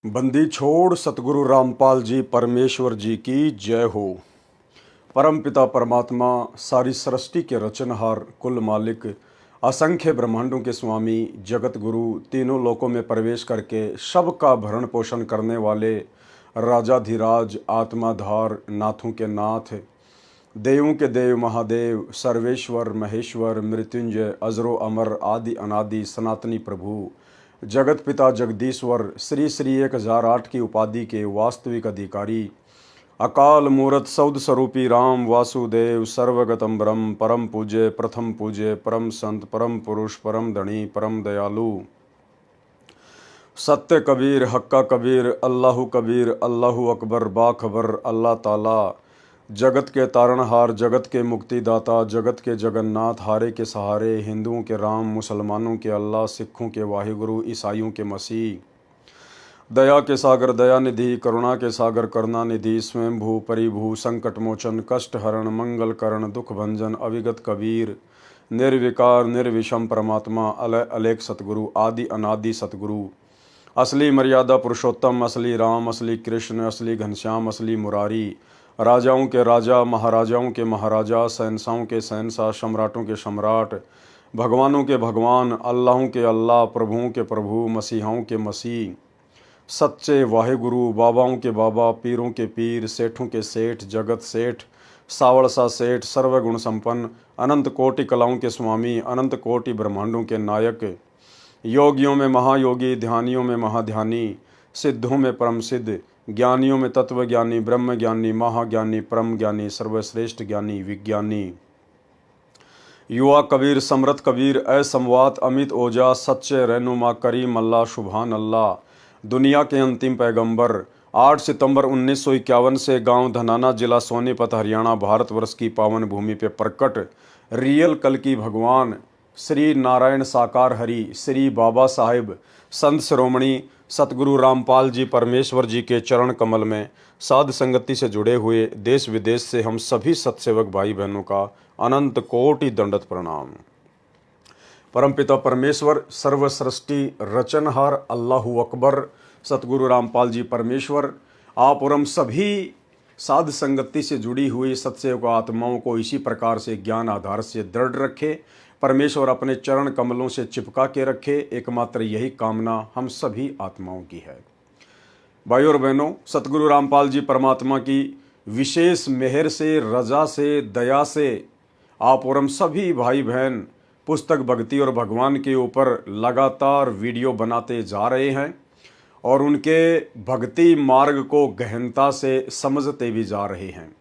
बंदी छोड़ सतगुरु रामपाल जी परमेश्वर जी की जय हो। परम पिता परमात्मा सारी सृष्टि के रचनहार कुल मालिक असंख्य ब्रह्मांडों के स्वामी जगत गुरु तीनों लोकों में प्रवेश करके सबका भरण पोषण करने वाले राजाधिराज आत्माधार नाथों के नाथ देवों के देव महादेव सर्वेश्वर महेश्वर मृत्युंजय अजरो अमर आदि अनादि सनातनी प्रभु जगत पिता जगदीश्वर श्री श्री 1008 की उपाधि के वास्तविक अधिकारी अकाल मूरत सौद स्वरूपी राम वासुदेव सर्वगतम ब्रह्म परम पूज्य प्रथम पूज्य परम संत परम पुरुष परम धनी परम दयालु सत्य कबीर हक्का कबीर अल्लाहु अकबर बाखबर अल्लाह ताला जगत के तारणहार जगत के मुक्तिदाता जगत के जगन्नाथ हारे के सहारे हिंदुओं के राम मुसलमानों के अल्लाह सिखों के वाहिगुरु ईसाइयों के मसीह दया के सागर दयानिधि करुणा के सागर करुणानिधि स्वयंभू परिभू संकट मोचन कष्ट हरण मंगल करण दुख भंजन अविगत कबीर निर्विकार निर्विषम परमात्मा अलय अलेख सतगुरु आदि अनादि सतगुरु असली मर्यादा पुरुषोत्तम असली राम असली कृष्ण असली घनश्याम असली मुरारी राजाओं के राजा महाराजाओं के महाराजा शहंशाहों के शहंशाह सम्राटों के सम्राट भगवानों के भगवान अल्लाहों के अल्लाह प्रभुओं के प्रभु मसीहाओं के मसीह सच्चे वाहेगुरु बाबाओं के बाबा पीरों के पीर सेठों के सेठ जगत सेठ सावड़सा सेठ सर्वगुण संपन्न अनंत कोटि कलाओं के स्वामी अनंत कोटि ब्रह्मांडों के नायक योगियों में महायोगी ध्यानियों में महाध्यानी सिद्धों में परम सिद्ध ज्ञानियों में तत्वज्ञानी ब्रह्म ज्ञानी महाज्ञानी परम ज्ञानी सर्वश्रेष्ठ ज्ञानी विज्ञानी युवा कबीर समरथ कबीर असमवात अमित ओजा सच्चे रहनुमा करीम अल्लाह शुभान अल्लाह दुनिया के अंतिम पैगंबर 8 सितंबर 1951 से गांव धनाना जिला सोनीपत हरियाणा भारतवर्ष की पावन भूमि पे प्रकट रियल कल की भगवान श्री नारायण साकार हरि श्री बाबा साहिब संत शिरोमणि सतगुरु रामपाल जी परमेश्वर जी के चरण कमल में साध संगति से जुड़े हुए देश विदेश से हम सभी सत्सेवक भाई बहनों का अनंत कोटि दंडत प्रणाम। परमपिता परमेश्वर सर्व सृष्टि रचनहार अल्लाहु अकबर सतगुरु रामपाल जी परमेश्वर आप और हम सभी साध संगति से जुड़ी हुई सत्सेवक आत्माओं को इसी प्रकार से ज्ञान आधार से दृढ़ रखे। परमेश्वर अपने चरण कमलों से चिपका के रखे। एकमात्र यही कामना हम सभी आत्माओं की है। भाइयों और बहनों, सतगुरु रामपाल जी परमात्मा की विशेष मेहर से रजा से दया से आप और हम सभी भाई बहन पुस्तक भक्ति और भगवान के ऊपर लगातार वीडियो बनाते जा रहे हैं और उनके भक्ति मार्ग को गहनता से समझते भी जा रहे हैं।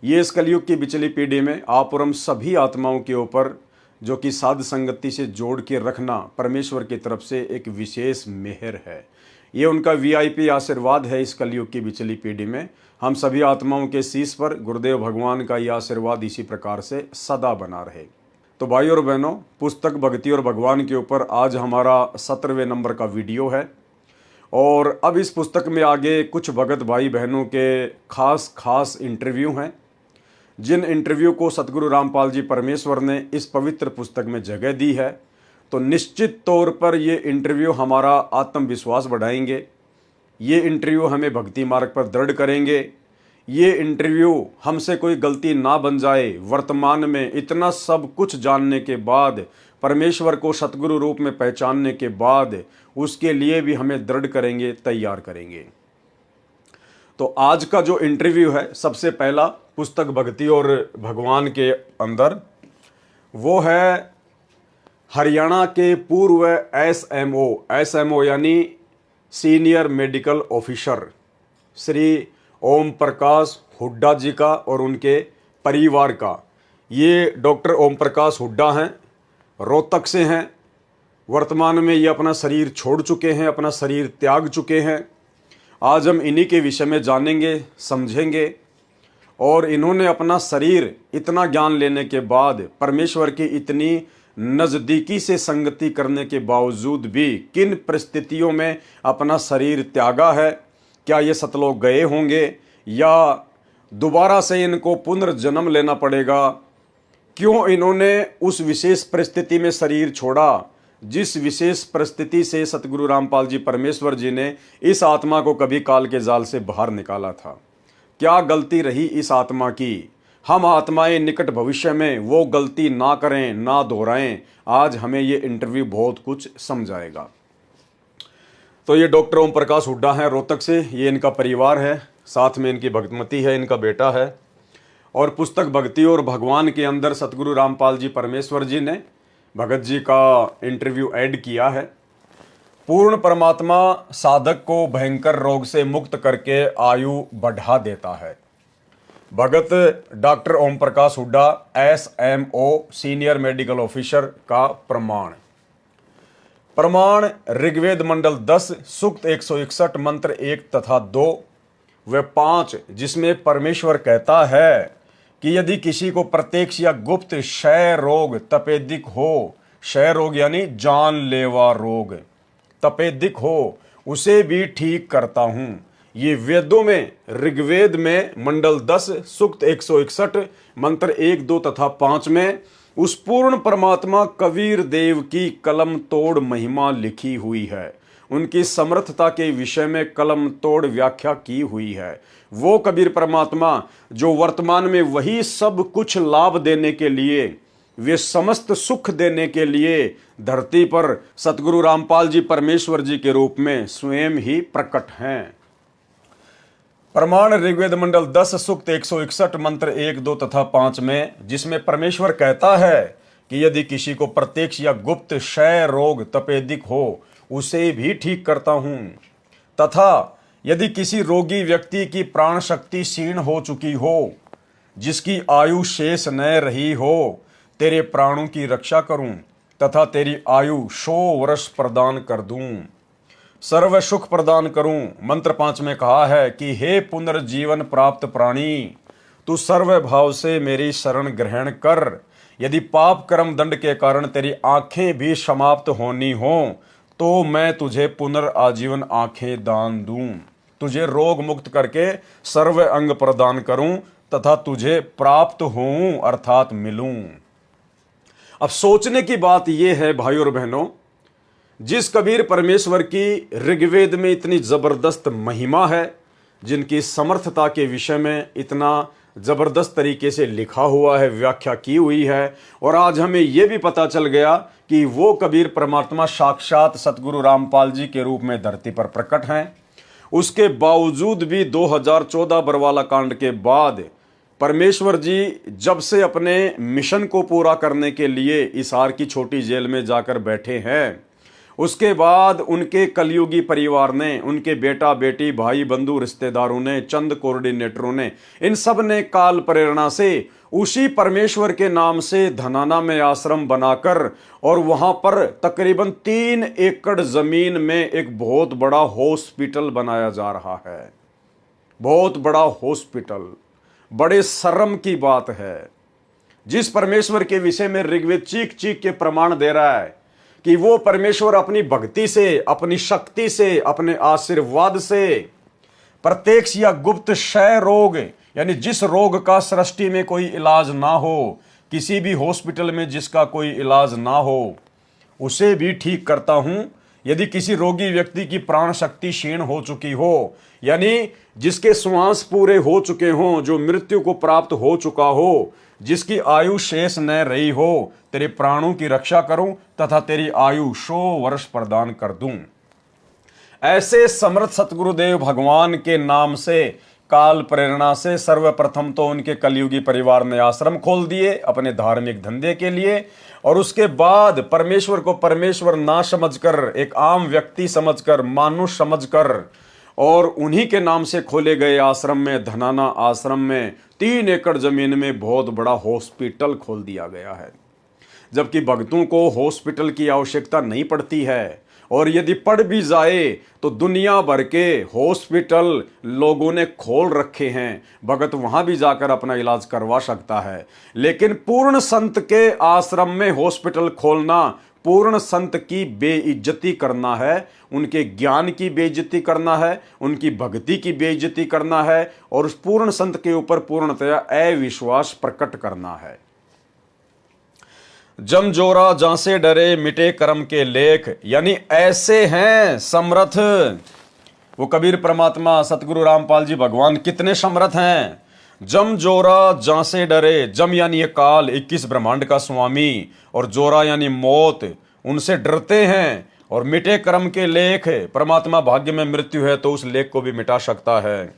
ये इस कलयुग की बिचली पीढ़ी में आप और हम सभी आत्माओं के ऊपर जो कि साध संगति से जोड़ के रखना परमेश्वर की तरफ से एक विशेष मेहर है। ये उनका वीआईपी आशीर्वाद है। इस कलयुग की बिचली पीढ़ी में हम सभी आत्माओं के शीश पर गुरुदेव भगवान का यह आशीर्वाद इसी प्रकार से सदा बना रहे। तो भाइयों और बहनों, पुस्तक भक्ति और भगवान के ऊपर आज हमारा 17वें नंबर का वीडियो है और अब इस पुस्तक में आगे कुछ भगत भाई बहनों के खास इंटरव्यू हैं जिन इंटरव्यू को सतगुरु रामपाल जी परमेश्वर ने इस पवित्र पुस्तक में जगह दी है। तो निश्चित तौर पर ये इंटरव्यू हमारा आत्मविश्वास बढ़ाएंगे, ये इंटरव्यू हमें भक्ति मार्ग पर दृढ़ करेंगे, ये इंटरव्यू हमसे कोई गलती ना बन जाए। वर्तमान में इतना सब कुछ जानने के बाद, परमेश्वर को सतगुरु रूप में पहचानने के बाद उसके लिए भी हमें दृढ़ करेंगे, तैयार करेंगे। तो आज का जो इंटरव्यू है, सबसे पहला पुस्तक भक्ति और भगवान के अंदर, वो है हरियाणा के पूर्व एसएमओ यानी senior medical officer Shri Om Prakash Hooda जी का और उनके परिवार का। ये डॉक्टर ओम प्रकाश हुड्डा हैं, रोहतक से हैं। वर्तमान में ये अपना शरीर छोड़ चुके हैं, अपना शरीर त्याग चुके हैं। आज हम इन्हीं के विषय में जानेंगे, समझेंगे और इन्होंने अपना शरीर इतना ज्ञान लेने के बाद, परमेश्वर की इतनी नज़दीकी से संगति करने के बावजूद भी किन परिस्थितियों में अपना शरीर त्यागा है। क्या ये सतलोक गए होंगे या दोबारा से इनको पुनर्जन्म लेना पड़ेगा? क्यों इन्होंने उस विशेष परिस्थिति में शरीर छोड़ा जिस विशेष परिस्थिति से सतगुरु रामपाल जी परमेश्वर जी ने इस आत्मा को कभी काल के जाल से बाहर निकाला था। क्या गलती रही इस आत्मा की? हम आत्माएं निकट भविष्य में वो गलती ना करें, ना दोहराएं। आज हमें ये इंटरव्यू बहुत कुछ समझाएगा। तो ये डॉक्टर ओम प्रकाश हुड्डा हैं रोहतक से, ये इनका परिवार है, साथ में इनकी भगतमती है, इनका बेटा है। और पुस्तक भक्ति और भगवान के अंदर सतगुरु रामपाल जी परमेश्वर जी ने भगत जी का इंटरव्यू ऐड किया है। पूर्ण परमात्मा साधक को भयंकर रोग से मुक्त करके आयु बढ़ा देता है। Bhagat doctor Om Prakash Hooda SMO senior medical officer का प्रमाण ऋग्वेद मंडल 10 सूक्त 161 मंत्र 1 तथा 2 व 5, जिसमें परमेश्वर कहता है कि यदि किसी को प्रत्यक्ष या गुप्त क्षय रोग तपेदिक हो, क्षय रोग यानी जानलेवा रोग तपेदिक हो, उसे भी ठीक करता हूं। ये वेदों में ऋग्वेद में मंडल 10 सूक्त 161 मंत्र 1 2 तथा 5 में उस पूर्ण परमात्मा कबीर देव की कलम तोड़ महिमा लिखी हुई है। उनकी समर्थता के विषय में कलम तोड़ व्याख्या की हुई है। वो कबीर परमात्मा जो वर्तमान में वही सब कुछ लाभ देने के लिए, वे समस्त सुख देने के लिए धरती पर सतगुरु रामपाल जी परमेश्वर जी के रूप में स्वयं ही प्रकट हैं। प्रमाण ऋग्वेद मंडल 10 सूक्त 161 मंत्र 1 2 तथा 5 में, जिसमें परमेश्वर कहता है कि यदि किसी को प्रत्यक्ष या गुप्त क्षय रोग तपेदिक हो, उसे भी ठीक करता हूं। तथा यदि किसी रोगी व्यक्ति की प्राण शक्ति क्षीण हो चुकी हो, जिसकी आयु शेष न रही हो, तेरे प्राणों की रक्षा करूं तथा तेरी आयु 100 वर्ष प्रदान कर दूं, सर्व सुख प्रदान करूं। मंत्र 5 में कहा है कि हे पुनर्जीवन प्राप्त प्राणी, तू सर्व भाव से मेरी शरण ग्रहण कर। यदि पाप कर्म दंड के कारण तेरी आंखें भी समाप्त होनी हो, तो मैं तुझे पुनर्आजीवन आंखें दान दूं, तुझे रोग मुक्त करके सर्व अंग प्रदान करूं तथा तुझे प्राप्त होऊं अर्थात मिलूं। अब सोचने की बात यह है भाइयों और बहनों, जिस कबीर परमेश्वर की ऋग्वेद में इतनी जबरदस्त महिमा है, जिनकी समर्थता के विषय में इतना जबरदस्त तरीके से लिखा हुआ है, व्याख्या की हुई है, और आज हमें यह भी पता चल गया कि वो कबीर परमात्मा साक्षात सतगुरु रामपाल जी के रूप में धरती पर प्रकट हैं। उसके बावजूद भी 2014 बरवाला कांड के बाद परमेश्वर जी जब से अपने मिशन को पूरा करने के लिए हिसार की छोटी जेल में जाकर बैठे हैं, उसके बाद उनके कलयुगी परिवार ने, उनके बेटा बेटी भाई बंधु रिश्तेदारों ने, चंद कोऑर्डिनेटरों ने, इन सब ने काल प्रेरणा से उसी परमेश्वर के नाम से धनाना में आश्रम बनाकर और वहां पर तकरीबन 3 एकड़ जमीन में एक बहुत बड़ा हॉस्पिटल बनाया जा रहा है। बहुत बड़ा हॉस्पिटल, बड़े शर्म की बात है। जिस परमेश्वर के विषय में ऋग्वेद चीख चीख के प्रमाण दे रहा है कि वो परमेश्वर अपनी भक्ति से, अपनी शक्ति से, अपने आशीर्वाद से प्रत्यक्ष या गुप्त क्षय रोग, यानी जिस रोग का सृष्टि में कोई इलाज ना हो, किसी भी हॉस्पिटल में जिसका कोई इलाज ना हो, उसे भी ठीक करता हूं। यदि किसी रोगी व्यक्ति की प्राण शक्ति क्षीण हो चुकी हो, यानी जिसके श्वास पूरे हो चुके हों, जो मृत्यु को प्राप्त हो चुका हो, जिसकी आयु शेष न रही हो, तेरे प्राणों की रक्षा करूं तथा तेरी आयु 100 वर्ष प्रदान कर दूं। ऐसे समर्थ सतगुरुदेव भगवान के नाम से, काल प्रेरणा से सर्वप्रथम तो उनके कलयुगी परिवार ने आश्रम खोल दिए अपने धार्मिक धंधे के लिए, और उसके बाद परमेश्वर को परमेश्वर ना समझकर, एक आम व्यक्ति समझकर, मानुष समझकर, और उन्हीं के नाम से खोले गए आश्रम में, धनाना आश्रम में 3 एकड़ जमीन में बहुत बड़ा हॉस्पिटल खोल दिया गया है। जबकि भक्तों को हॉस्पिटल की आवश्यकता नहीं पड़ती है, और यदि पड़ भी जाए तो दुनिया भर के हॉस्पिटल लोगों ने खोल रखे हैं, भगत वहां भी जाकर अपना इलाज करवा सकता है। लेकिन पूर्ण संत के आश्रम में हॉस्पिटल खोलना पूर्ण संत की बेइज्जती करना है, उनके ज्ञान की बेइज्जती करना है, उनकी भक्ति की बेइज्जती करना है, और उस पूर्ण संत के ऊपर पूर्णतया अविश्वास प्रकट करना है। जम जोरा जहां से डरे मिटे कर्म के लेख, यानी ऐसे हैं समर्थ। वो कबीर परमात्मा सतगुरु रामपाल जी भगवान कितने समर्थ हैं। जम जोरा जहां से डरे, जम यानी ये काल 21 ब्रह्मांड का स्वामी, और जोरा यानी मौत, उनसे डरते हैं। और मिटे कर्म के लेख, परमात्मा भाग्य में मृत्यु है तो उस लेख को भी मिटा सकता है।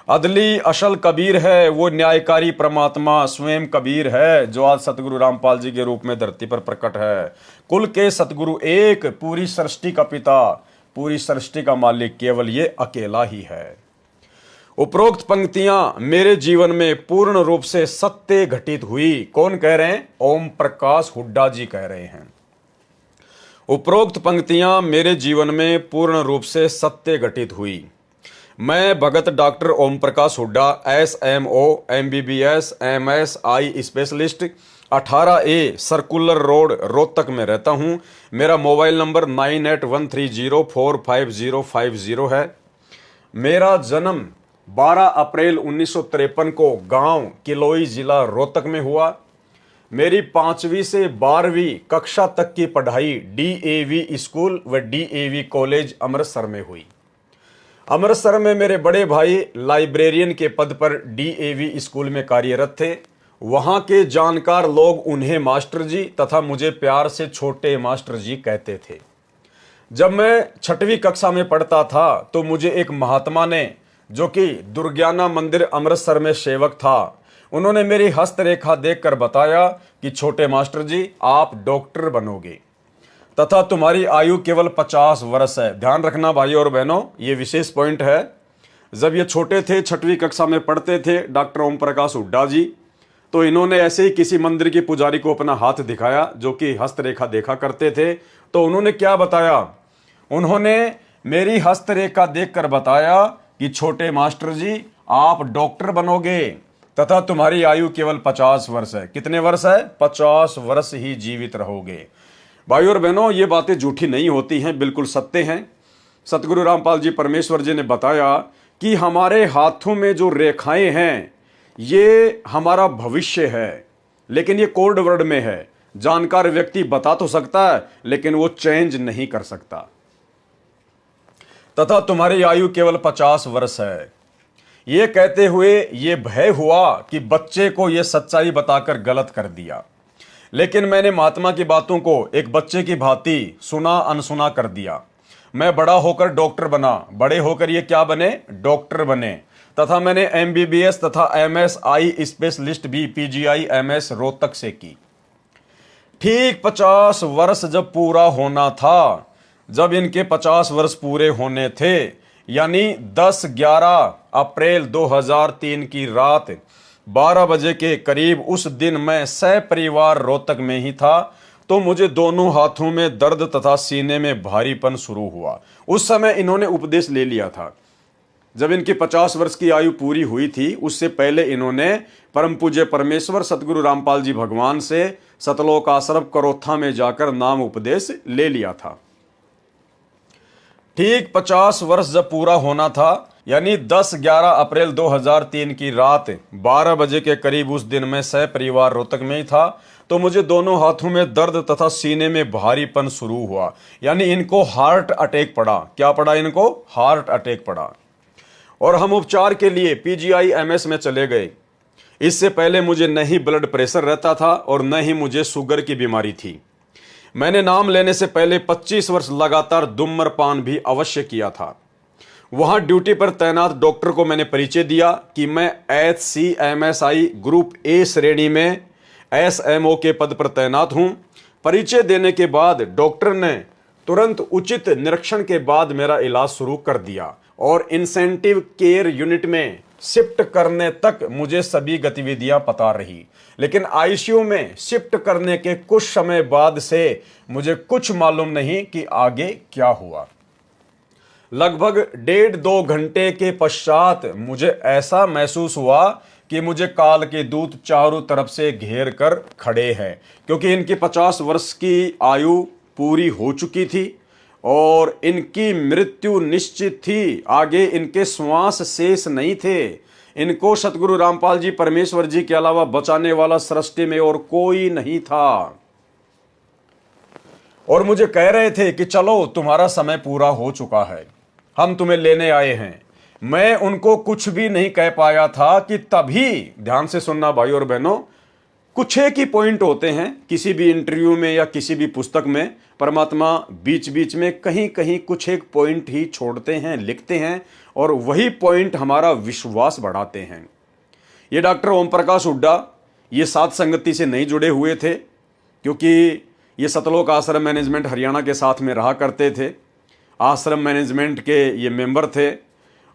अदली असल कबीर है, वो न्यायकारी परमात्मा स्वयं कबीर है, जो आज सतगुरु रामपाल जी के रूप में धरती पर प्रकट है। कुल के सतगुरु एक, पूरी सृष्टि का पिता, पूरी सृष्टि का मालिक केवल ये अकेला ही है। उपरोक्त पंक्तियां मेरे जीवन में पूर्ण रूप से सत्य घटित हुई। कौन कह रहे हैं? ओम प्रकाश हुड्डा जी कह रहे हैं। उपरोक्त पंक्तियां मेरे जीवन में पूर्ण रूप से सत्य घटित हुई। मैं Bhagat doctor Om Prakash Hooda, SMO, MBBS, MS, eye specialist, 18A circular road, Rohtak में रहता हूं। मेरा मोबाइल नंबर 9813045050 है। मेरा जन्म 12 अप्रैल 1953 को गांव किलोई जिला रोहतक में हुआ। मेरी 5वीं से 12वीं कक्षा तक की पढ़ाई DAV स्कूल व DAV कॉलेज अमृतसर में हुई। अमृतसर में मेरे बड़े भाई लाइब्रेरियन के पद पर DAV स्कूल में कार्यरत थे। वहां के जानकार लोग उन्हें मास्टर जी तथा मुझे प्यार से छोटे मास्टर जी कहते थे। जब मैं 6वीं कक्षा में पढ़ता था तो मुझे एक महात्मा ने, जो कि दुर्ज्ञाना मंदिर अमृतसर में सेवक था, उन्होंने मेरी हस्तरेखा देखकर बताया कि छोटे मास्टर जी, आप डॉक्टर बनोगे तथा तुम्हारी आयु केवल 50 वर्ष है। ध्यान रखना भाई और बहनों, ये विशेष पॉइंट है। जब ये छोटे थे, 6वीं कक्षा में पढ़ते थे, डॉक्टर ओम प्रकाश हुड्डा जी, तो इन्होंने ऐसे ही किसी मंदिर के पुजारी को अपना हाथ दिखाया, जो कि हस्तरेखा देखा करते थे। तो उन्होंने क्या बताया? उन्होंने मेरी हस्तरेखा देखकर बताया कि छोटे मास्टर जी, आप डॉक्टर बनोगे तथा तुम्हारी आयु केवल 50 वर्ष है। कितने वर्ष है? 50 वर्ष ही जीवित रहोगे। भाई और बहनों, ये बातें झूठी नहीं होती हैं, बिल्कुल सत्य हैं। सतगुरु रामपाल जी परमेश्वर जी ने बताया कि हमारे हाथों में जो रेखाएं हैं ये हमारा भविष्य है, लेकिन ये कोड वर्ड में है। जानकार व्यक्ति बता तो सकता है लेकिन वो चेंज नहीं कर सकता। तथा तुम्हारी आयु केवल 50 वर्ष है। ये कहते हुए ये भय हुआ कि बच्चे को ये सच्चाई बताकर गलत कर दिया, लेकिन मैंने महात्मा की बातों को एक बच्चे की भांति सुना अनसुना कर दिया। मैं बड़ा होकर डॉक्टर बना। बड़े होकर ये क्या बने? डॉक्टर बने। तथा मैंने MBBS तथा MS आई स्पेशलिस्ट भी PGI MS रोहतक से की। ठीक 50 वर्ष जब पूरा होना था, जब इनके 50 वर्ष पूरे होने थे, यानी 10-11 अप्रैल 2003 की रात 12 बजे के करीब, उस दिन मैं सपरिवार रोहतक में ही था, तो मुझे दोनों हाथों में दर्द तथा सीने में भारीपन शुरू हुआ। उस समय इन्होंने उपदेश ले लिया था। जब इनकी 50 वर्ष की आयु पूरी हुई थी, उससे पहले इन्होंने परम पूज्य परमेश्वर सतगुरु रामपाल जी भगवान से सतलोक आश्रम करोथा में जाकर नाम उपदेश ले लिया था। ठीक 50 वर्ष जब पूरा होना था, यानी 10-11 अप्रैल 2003 की रात 12 बजे के करीब, उस दिन मैं सपरिवार रोहतक में ही था, तो मुझे दोनों हाथों में दर्द तथा सीने में भारीपन शुरू हुआ। यानी इनको हार्ट अटैक पड़ा। क्या पड़ा इनको? हार्ट अटैक पड़ा। और हम उपचार के लिए PGI MS में चले गए। इससे पहले मुझे न ही ब्लड प्रेशर रहता था और न ही मुझे शुगर की बीमारी थी। मैंने नाम लेने से पहले 25 वर्ष लगातार धूम्रपान भी अवश्य किया था। वहां ड्यूटी पर तैनात डॉक्टर को मैंने परिचय दिया कि मैं HCMSI ग्रुप A श्रेणी में SMO के पद पर तैनात हूं। परिचय देने के बाद डॉक्टर ने तुरंत उचित निरीक्षण के बाद मेरा इलाज शुरू कर दिया और इंसेंटिव केयर यूनिट में शिफ्ट करने तक मुझे सभी गतिविधियां पता रही। लेकिन ICU में शिफ्ट करने के कुछ समय बाद से मुझे कुछ मालूम नहीं कि आगे क्या हुआ। लगभग 1.5-2 घंटे के पश्चात मुझे ऐसा महसूस हुआ कि मुझे काल के दूत चारों तरफ से घेर कर खड़े हैं, क्योंकि इनकी 50 वर्ष की आयु पूरी हो चुकी थी और इनकी मृत्यु निश्चित थी। आगे इनके श्वास शेष नहीं थे। इनको सतगुरु रामपाल जी परमेश्वर जी के अलावा बचाने वाला सृष्टि में और कोई नहीं था। और मुझे कह रहे थे कि चलो तुम्हारा समय पूरा हो चुका है, हम तुम्हें लेने आए हैं। मैं उनको कुछ भी नहीं कह पाया था कि तभी, ध्यान से सुनना भाई और बहनों, कुछ एक ही पॉइंट होते हैं किसी भी इंटरव्यू में या किसी भी पुस्तक में। परमात्मा बीच बीच में कहीं कहीं कुछ एक पॉइंट ही छोड़ते हैं, लिखते हैं, और वही पॉइंट हमारा विश्वास बढ़ाते हैं। ये डॉक्टर ओम प्रकाश हुड्डा ये साध संगति से नहीं जुड़े हुए थे, क्योंकि ये सतलोक आश्रम मैनेजमेंट हरियाणा के साथ में रहा करते थे, आश्रम मैनेजमेंट के ये मेंबर थे।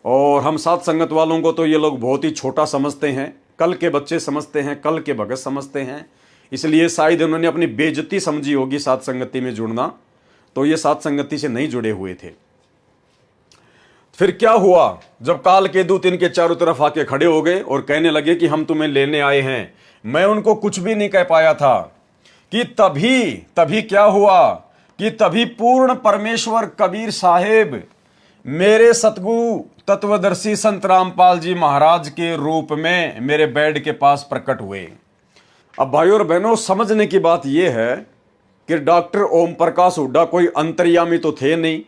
और हम साध संगत वालों को तो ये लोग बहुत ही छोटा समझते हैं, कल के बच्चे समझते हैं, कल के भगत समझते हैं। इसलिए शायद उन्होंने अपनी बेइज्जती समझी होगी साध संगति में जुड़ना, तो ये साध संगति से नहीं जुड़े हुए थे। फिर क्या हुआ, जब काल के दूत इनके चारों तरफ आके खड़े हो गए और कहने लगे कि हम तुम्हें लेने आए हैं, मैं उनको कुछ भी नहीं कह पाया था कि तभी क्या हुआ कि तभी पूर्ण परमेश्वर कबीर साहेब मेरे सतगुरु तत्वदर्शी संत रामपाल जी महाराज के रूप में मेरे बेड के पास प्रकट हुए। अब भाइयों और बहनों, समझने की बात यह है कि डॉक्टर ओम प्रकाश हुड्डा कोई अंतर्यामी तो थे नहीं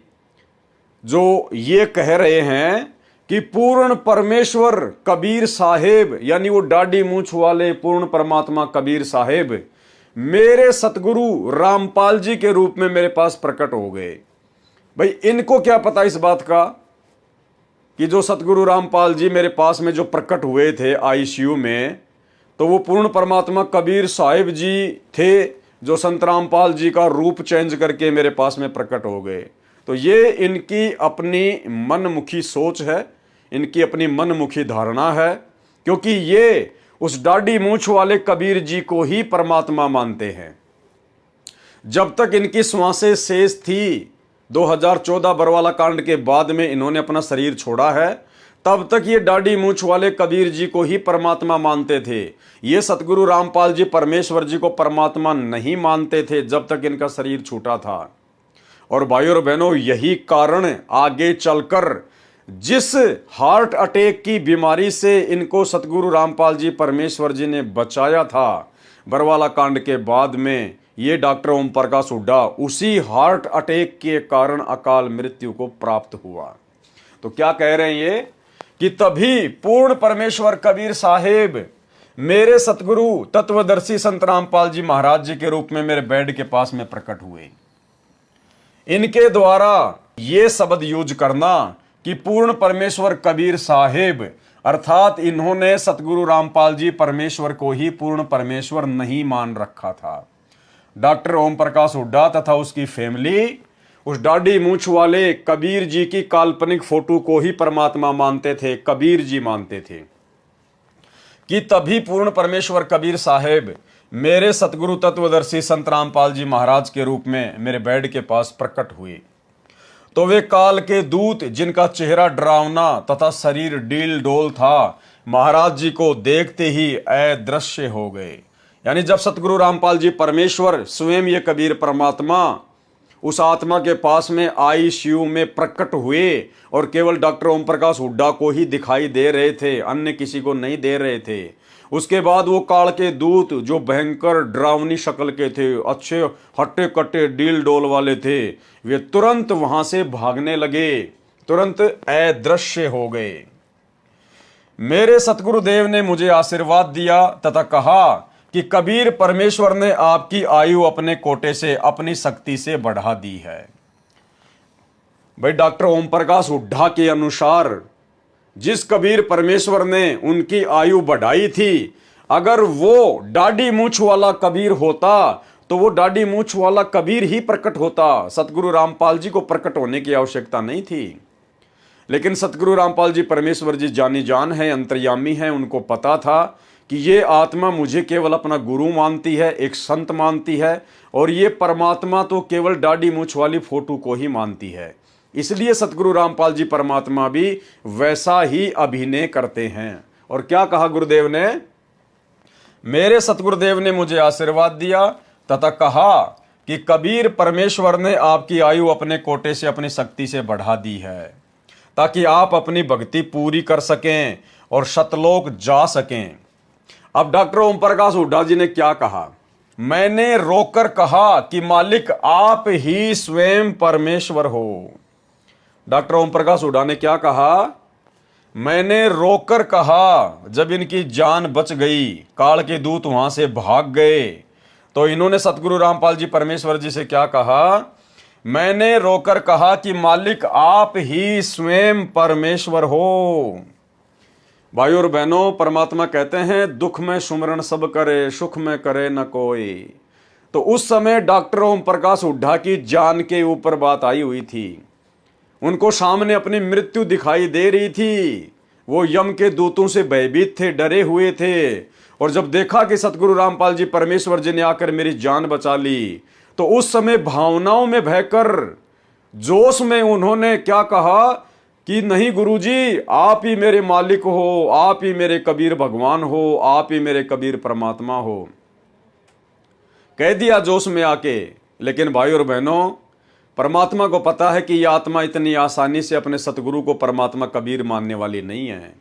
जो ये कह रहे हैं कि पूर्ण परमेश्वर कबीर साहेब, यानी वो दाढ़ी मूंछ वाले पूर्ण परमात्मा कबीर साहेब मेरे सतगुरु रामपाल जी के रूप में मेरे पास प्रकट हो गए। भाई इनको क्या पता इस बात का कि जो सतगुरु रामपाल जी मेरे पास में जो प्रकट हुए थे आईसीयू में, तो वो पूर्ण परमात्मा कबीर साहिब जी थे जो संत रामपाल जी का रूप चेंज करके मेरे पास में प्रकट हो गए। तो ये इनकी अपनी मनमुखी सोच है, इनकी अपनी मनमुखी धारणा है, क्योंकि ये उस दाढ़ी मूंछ वाले कबीर जी को ही परमात्मा मानते हैं। जब तक इनकी श्वासें शेष थी, 2014 बरवाला कांड के बाद में इन्होंने अपना शरीर छोड़ा है, तब तक ये दाढ़ी मूंछ वाले कबीर जी को ही परमात्मा मानते थे। ये सतगुरु रामपाल जी परमेश्वर जी को परमात्मा नहीं मानते थे जब तक इनका शरीर छूटा था। और भाइयों और बहनों, यही कारण आगे चलकर जिस हार्ट अटैक की बीमारी से इनको सतगुरु रामपाल जी परमेश्वर जी ने बचाया था बरवाला कांड के बाद में, ये डॉक्टर ओम प्रकाश हुड्डा उसी हार्ट अटैक के कारण अकाल मृत्यु को प्राप्त हुआ। तो क्या कह रहे हैं ये कि तभी पूर्ण परमेश्वर कबीर साहेब मेरे सतगुरु तत्वदर्शी संत रामपाल जी महाराज जी के रूप में मेरे बेड के पास में प्रकट हुए। इनके द्वारा ये शब्द यूज करना कि पूर्ण परमेश्वर कबीर साहेब, अर्थात इन्होंने सतगुरु रामपाल जी परमेश्वर को ही पूर्ण परमेश्वर नहीं मान रखा था। डॉक्टर ओम प्रकाश हुड्डा तथा उसकी फैमिली उस दाढ़ी मूंछ वाले कबीर जी की काल्पनिक फोटो को ही परमात्मा मानते थे, कबीर जी मानते थे। कि तभी पूर्ण परमेश्वर कबीर साहेब मेरे सतगुरु तत्वदर्शी संत रामपाल जी महाराज के रूप में मेरे बेड के पास प्रकट हुए। तो वे काल के दूत, जिनका चेहरा डरावना तथा शरीर डील डोल था, महाराज जी को देखते ही अदृश्य हो गए। यानी जब सतगुरु रामपाल जी परमेश्वर स्वयं ये कबीर परमात्मा उस आत्मा के पास में आईसीयू में प्रकट हुए और केवल डॉक्टर ओम प्रकाश हुड्डा को ही दिखाई दे रहे थे, अन्य किसी को नहीं दे रहे थे। उसके बाद वो काल के दूत जो भयंकर डरावनी शक्ल के थे, अच्छे हट्टे कट्टे डील डोल वाले थे, वे तुरंत वहां से भागने लगे, तुरंत अदृश्य हो गए। मेरे सतगुरुदेव ने मुझे आशीर्वाद दिया तथा कहा कि कबीर परमेश्वर ने आपकी आयु अपने कोटे से, अपनी शक्ति से बढ़ा दी है। भाई डॉक्टर ओम प्रकाश हुड्डा के अनुसार जिस कबीर परमेश्वर ने उनकी आयु बढ़ाई थी, अगर वो दाढ़ी मूंछ वाला कबीर होता तो वो दाढ़ी मूंछ वाला कबीर ही प्रकट होता, सतगुरु रामपाल जी को प्रकट होने की आवश्यकता नहीं थी। लेकिन सतगुरु रामपाल जी परमेश्वर जी जानी जान है, अंतर्यामी है, उनको पता था कि ये आत्मा मुझे केवल अपना गुरु मानती है, एक संत मानती है, और ये परमात्मा तो केवल दाढ़ी मूंछ वाली फोटो को ही मानती है। इसलिए सतगुरु रामपाल जी परमात्मा भी वैसा ही अभिनय करते हैं। और क्या कहा गुरुदेव ने? मेरे सतगुरुदेव ने मुझे आशीर्वाद दिया तथा कहा कि कबीर परमेश्वर ने आपकी आयु अपने कोटे से, अपनी शक्ति से बढ़ा दी है, ताकि आप अपनी भक्ति पूरी कर सकें और सतलोक जा सकें। अब डॉक्टर ओम प्रकाश हुड्डा जी ने क्या कहा? मैंने रोकर कहा कि मालिक आप ही स्वयं परमेश्वर हो। डॉक्टर ओम प्रकाश हुड्डा ने क्या कहा? मैंने रोकर कहा। जब इनकी जान बच गई, काल के दूत वहां से भाग गए, तो इन्होंने सतगुरु रामपाल जी परमेश्वर जी से क्या कहा? मैंने रोकर कहा कि मालिक आप ही स्वयं परमेश्वर हो। भाइयों और बहनों, परमात्मा कहते हैं दुख में सुमरण सब करे, सुख में करे न कोई। तो उस समय डॉक्टर ओम प्रकाश हुड्डा की जान के ऊपर बात आई हुई थी। उनको सामने अपनी मृत्यु दिखाई दे रही थी। वो यम के दूतों से भयभीत थे, डरे हुए थे। और जब देखा कि सतगुरु रामपाल जी परमेश्वर जी ने आकर मेरी जान बचा ली, तो उस समय भावनाओं में बहकर, जोश में उन्होंने क्या कहा कि नहीं गुरुजी, आप ही मेरे मालिक हो, आप ही मेरे कबीर भगवान हो, आप ही मेरे कबीर परमात्मा हो। कह दिया जोश में आके। लेकिन भाई और बहनों, परमात्मा को पता है कि यह आत्मा इतनी आसानी से अपने सतगुरु को परमात्मा कबीर मानने वाली नहीं है।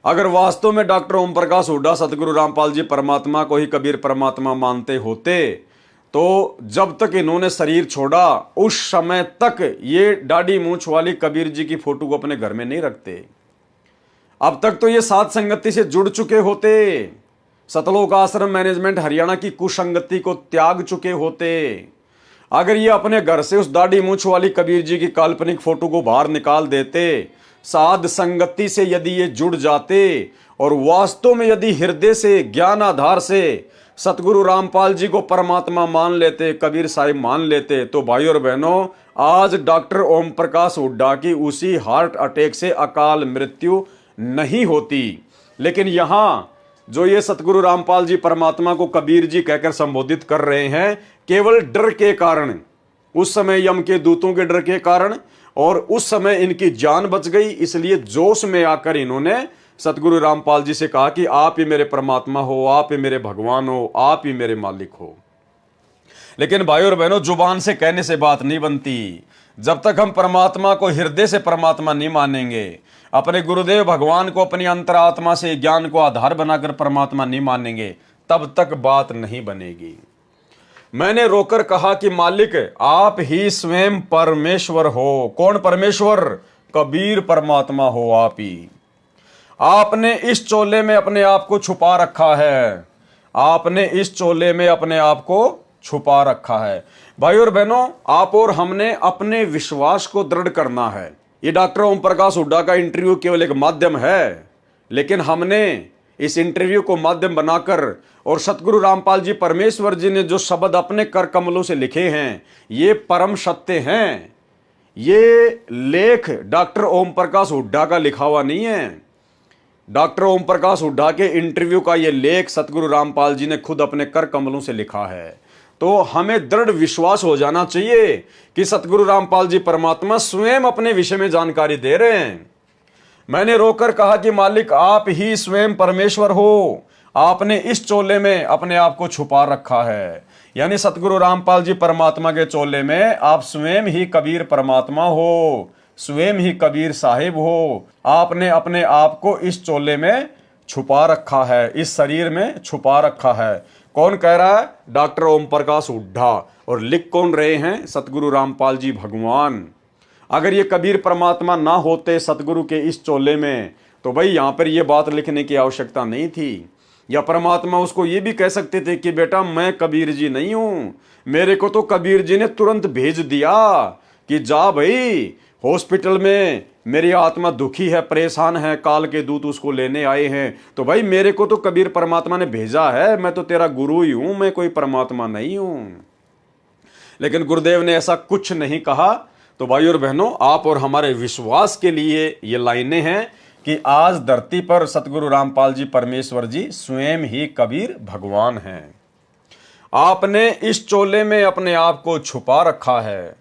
अगर वास्तव में डॉक्टर ओम प्रकाश हुड्डा सतगुरु रामपाल जी परमात्मा को ही कबीर परमात्मा मानते होते, तो जब तक इन्होंने शरीर छोड़ा, उस समय तक ये दाढ़ी मूंछ वाली कबीर जी की फोटो को अपने घर में नहीं रखते। अब तक तो ये साध संगति से जुड़ चुके होते, सतलोक आश्रम मैनेजमेंट हरियाणा की कुसंगति को त्याग चुके होते। अगर ये अपने घर से उस दाढ़ी मूंछ वाली कबीर जी की काल्पनिक फोटो को बाहर निकाल देते, साध संगति से यदि ये जुड़ जाते और वास्तव में यदि हृदय से, ज्ञान आधार से सतगुरु रामपाल जी को परमात्मा मान लेते, कबीर साहिब मान लेते, तो भाई और बहनों, आज डॉक्टर ओम प्रकाश हुड्डा की उसी हार्ट अटैक से अकाल मृत्यु नहीं होती। लेकिन यहां जो ये सतगुरु रामपाल जी परमात्मा को कबीर जी कहकर संबोधित कर रहे हैं, केवल डर के कारण, उस समय यम के दूतों के डर के कारण, और उस समय इनकी जान बच गई, इसलिए जोश में आकर इन्होंने सतगुरु रामपाल जी से कहा कि आप ही मेरे परमात्मा हो, आप ही मेरे भगवान हो, आप ही मेरे मालिक हो। लेकिन भाई और बहनों, जुबान से कहने से बात नहीं बनती। जब तक हम परमात्मा को हृदय से परमात्मा नहीं मानेंगे, अपने गुरुदेव भगवान को अपनी अंतरात्मा से ज्ञान को आधार बनाकर परमात्मा नहीं मानेंगे, तब तक बात नहीं बनेगी। मैंने रोकर कहा कि मालिक आप ही स्वयं परमेश्वर हो। कौन परमेश्वर? कबीर परमात्मा हो आप ही। आपने इस चोले में अपने आप को छुपा रखा है, आपने इस चोले में अपने आप को छुपा रखा है। भाई और बहनों, आप और हमने अपने विश्वास को दृढ़ करना है। ये डॉक्टर ओम प्रकाश हुड्डा का इंटरव्यू केवल एक माध्यम है, लेकिन हमने इस इंटरव्यू को माध्यम बनाकर, और सतगुरु रामपाल जी परमेश्वर जी ने जो शब्द अपने कर कमलों से लिखे हैं, ये परम सत्य हैं। ये लेख डॉक्टर ओम प्रकाश हुड्डा का लिखा हुआ नहीं है। डॉक्टर ओम प्रकाश हुड्डा के इंटरव्यू का ये लेख सतगुरु रामपाल जी ने खुद अपने कर कमलों से लिखा है। तो हमें दृढ़ विश्वास हो जाना चाहिए कि सतगुरु रामपाल जी परमात्मा स्वयं अपने विषय में जानकारी दे रहे हैं। मैंने रोकर कहा कि मालिक आप ही स्वयं परमेश्वर हो, आपने इस चोले में अपने आप को छुपा रखा है। यानी सतगुरु रामपाल जी परमात्मा के चोले में आप स्वयं ही कबीर परमात्मा हो, स्वयं ही कबीर साहिब हो। आपने अपने आप को इस चोले में छुपा रखा है, इस शरीर में छुपा रखा है। कौन कह रहा है? डॉक्टर ओम प्रकाश हुड्डा। और लिख कौन रहे हैं? सतगुरु रामपाल जी भगवान। अगर ये कबीर परमात्मा ना होते सतगुरु के इस चोले में, तो भाई यहां पर ये बात लिखने की आवश्यकता नहीं थी। या परमात्मा उसको ये भी कह सकते थे कि बेटा मैं कबीर जी नहीं हूं, मेरे को तो कबीर जी ने तुरंत भेज दिया कि जा भाई हॉस्पिटल में, मेरी आत्मा दुखी है, परेशान है, काल के दूत उसको लेने आए हैं, तो भाई मेरे को तो कबीर परमात्मा ने भेजा है, मैं तो तेरा गुरु ही हूं, मैं कोई परमात्मा नहीं हूं। लेकिन गुरुदेव ने ऐसा कुछ नहीं कहा। तो भाई और बहनों, आप और हमारे विश्वास के लिए ये लाइनें हैं कि आज धरती पर सतगुरु रामपाल जी परमेश्वर जी स्वयं ही कबीर भगवान हैं। आपने इस चोले में अपने आप को छुपा रखा है।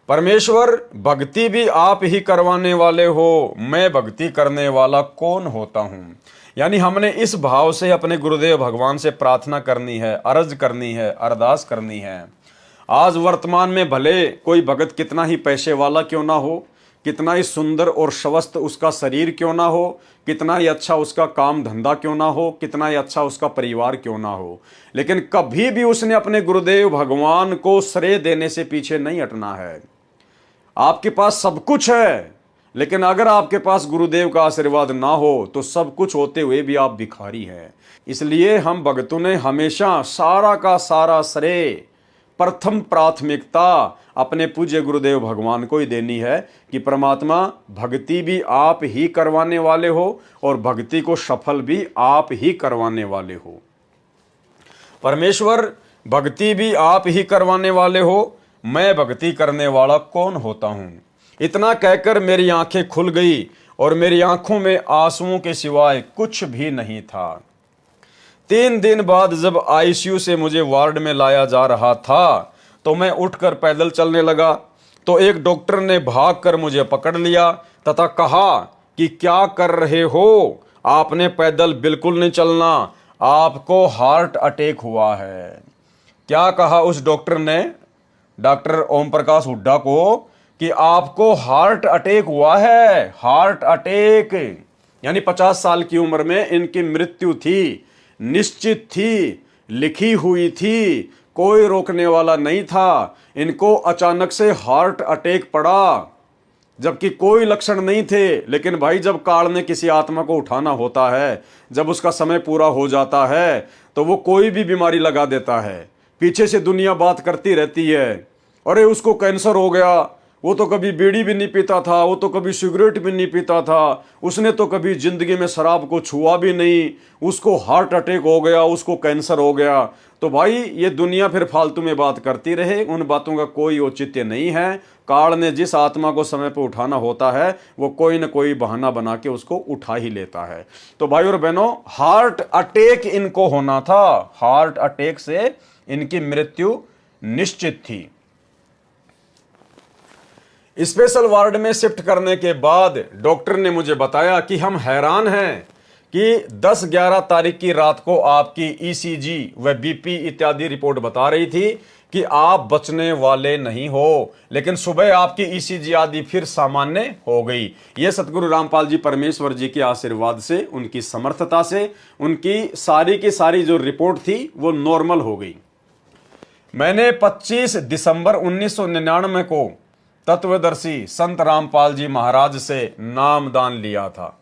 परमेश्वर, भक्ति भी आप ही करवाने वाले हो, मैं भक्ति करने वाला कौन होता हूं। यानी हमने इस भाव से अपने गुरुदेव भगवान से प्रार्थना करनी है, अर्ज करनी है, अरदास करनी है। आज वर्तमान में भले कोई भगत कितना ही पैसे वाला क्यों ना हो, कितना ही सुंदर और स्वस्थ उसका शरीर क्यों ना हो, कितना ही अच्छा उसका काम धंधा क्यों ना हो, कितना ही अच्छा उसका परिवार क्यों ना हो, लेकिन कभी भी उसने अपने गुरुदेव भगवान को श्रेय देने से पीछे नहीं हटना है। आपके पास सब कुछ है, लेकिन अगर आपके पास गुरुदेव का आशीर्वाद ना हो तो सब कुछ होते हुए भी आप भिखारी हैं। इसलिए हम भक्तों ने हमेशा सारा का सारा श्रेय, प्रथम प्राथमिकता अपने पूज्य गुरुदेव भगवान को ही देनी है कि परमात्मा भक्ति भी आप ही करवाने वाले हो और भक्ति को सफल भी आप ही करवाने वाले हो। परमेश्वर भक्ति भी आप ही करवाने वाले हो, मैं भक्ति करने वाला कौन होता हूं। इतना कहकर मेरी आंखें खुल गई और मेरी आंखों में आंसुओं के सिवाय कुछ भी नहीं था। 3 दिन बाद जब आईसीयू से मुझे वार्ड में लाया जा रहा था तो मैं उठकर पैदल चलने लगा तो एक डॉक्टर ने भागकर मुझे पकड़ लिया तथा कहा कि क्या कर रहे हो, आपने पैदल बिल्कुल नहीं चलना, आपको हार्ट अटैक हुआ है। क्या कहा उस डॉक्टर ने, डॉक्टर ओम प्रकाश हुड्डा को, कि आपको हार्ट अटैक हुआ है। हार्ट अटैक यानी 50 साल की उम्र में इनकी मृत्यु थी, निश्चित थी, लिखी हुई थी, कोई रोकने वाला नहीं था। इनको अचानक से हार्ट अटैक पड़ा जबकि कोई लक्षण नहीं थे। लेकिन भाई जब काल ने किसी आत्मा को उठाना होता है, जब उसका समय पूरा हो जाता है तो वो कोई भी बीमारी लगा देता है। पीछे से दुनिया बात करती रहती है, अरे उसको कैंसर हो गया, वो तो कभी बीड़ी भी नहीं पीता था, वो तो कभी सिगरेट भी नहीं पीता था, उसने तो कभी जिंदगी में शराब को छुआ भी नहीं, उसको हार्ट अटैक हो गया, उसको कैंसर हो गया। तो भाई ये दुनिया फिर फालतू में बात करती रहे, उन बातों का कोई औचित्य नहीं है। काल ने जिस आत्मा को समय पर उठाना होता है वो कोई ना कोई बहाना बना के उसको उठा ही लेता है। तो भाई और बहनों, हार्ट अटैक इनको होना था, हार्ट अटैक से इनकी मृत्यु निश्चित थी। स्पेशल वार्ड में शिफ्ट करने के बाद डॉक्टर ने मुझे बताया कि हम हैरान हैं कि 10-11 तारीख की रात को आपकी ईसीजी व बीपी इत्यादि रिपोर्ट बता रही थी कि आप बचने वाले नहीं हो, लेकिन सुबह आपकी ईसीजी आदि फिर सामान्य हो गई। ये सतगुरु रामपाल जी परमेश्वर जी के आशीर्वाद से, उनकी समर्थता से, उनकी सारी की सारी जो रिपोर्ट थी वो नॉर्मल हो गई। मैंने 25 दिसंबर 1999 को तत्वदर्शी संत रामपाल जी महाराज से नामदान लिया था।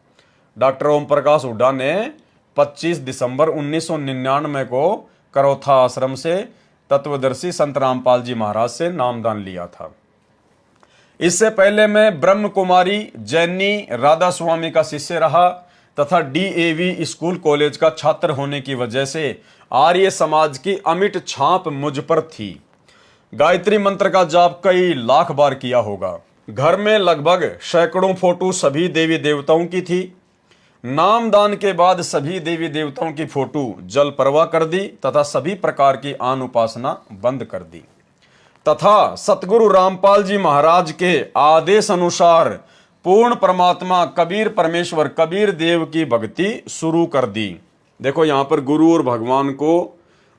डॉक्टर ओम प्रकाश हुड्डा ने 25 दिसंबर 1999 को करौथा आश्रम से तत्वदर्शी संत रामपाल जी महाराज से नामदान लिया था। इससे पहले मैं ब्रह्म कुमारी जैनी राधा स्वामी का शिष्य रहा तथा डीएवी स्कूल कॉलेज का छात्र होने की वजह से आर्य समाज की अमिट छाप मुझ पर थी। गायत्री मंत्र का जाप कई लाख बार किया होगा। घर में लगभग सैकड़ों फोटो सभी देवी देवताओं की थी। नामदान के बाद सभी देवी देवताओं की फोटो जल प्रवाह कर दी तथा सभी प्रकार की आन उपासना बंद कर दी तथा सतगुरु रामपाल जी महाराज के आदेश अनुसार पूर्ण परमात्मा कबीर परमेश्वर कबीर देव की भक्ति शुरू कर दी। देखो यहां पर गुरु और भगवान को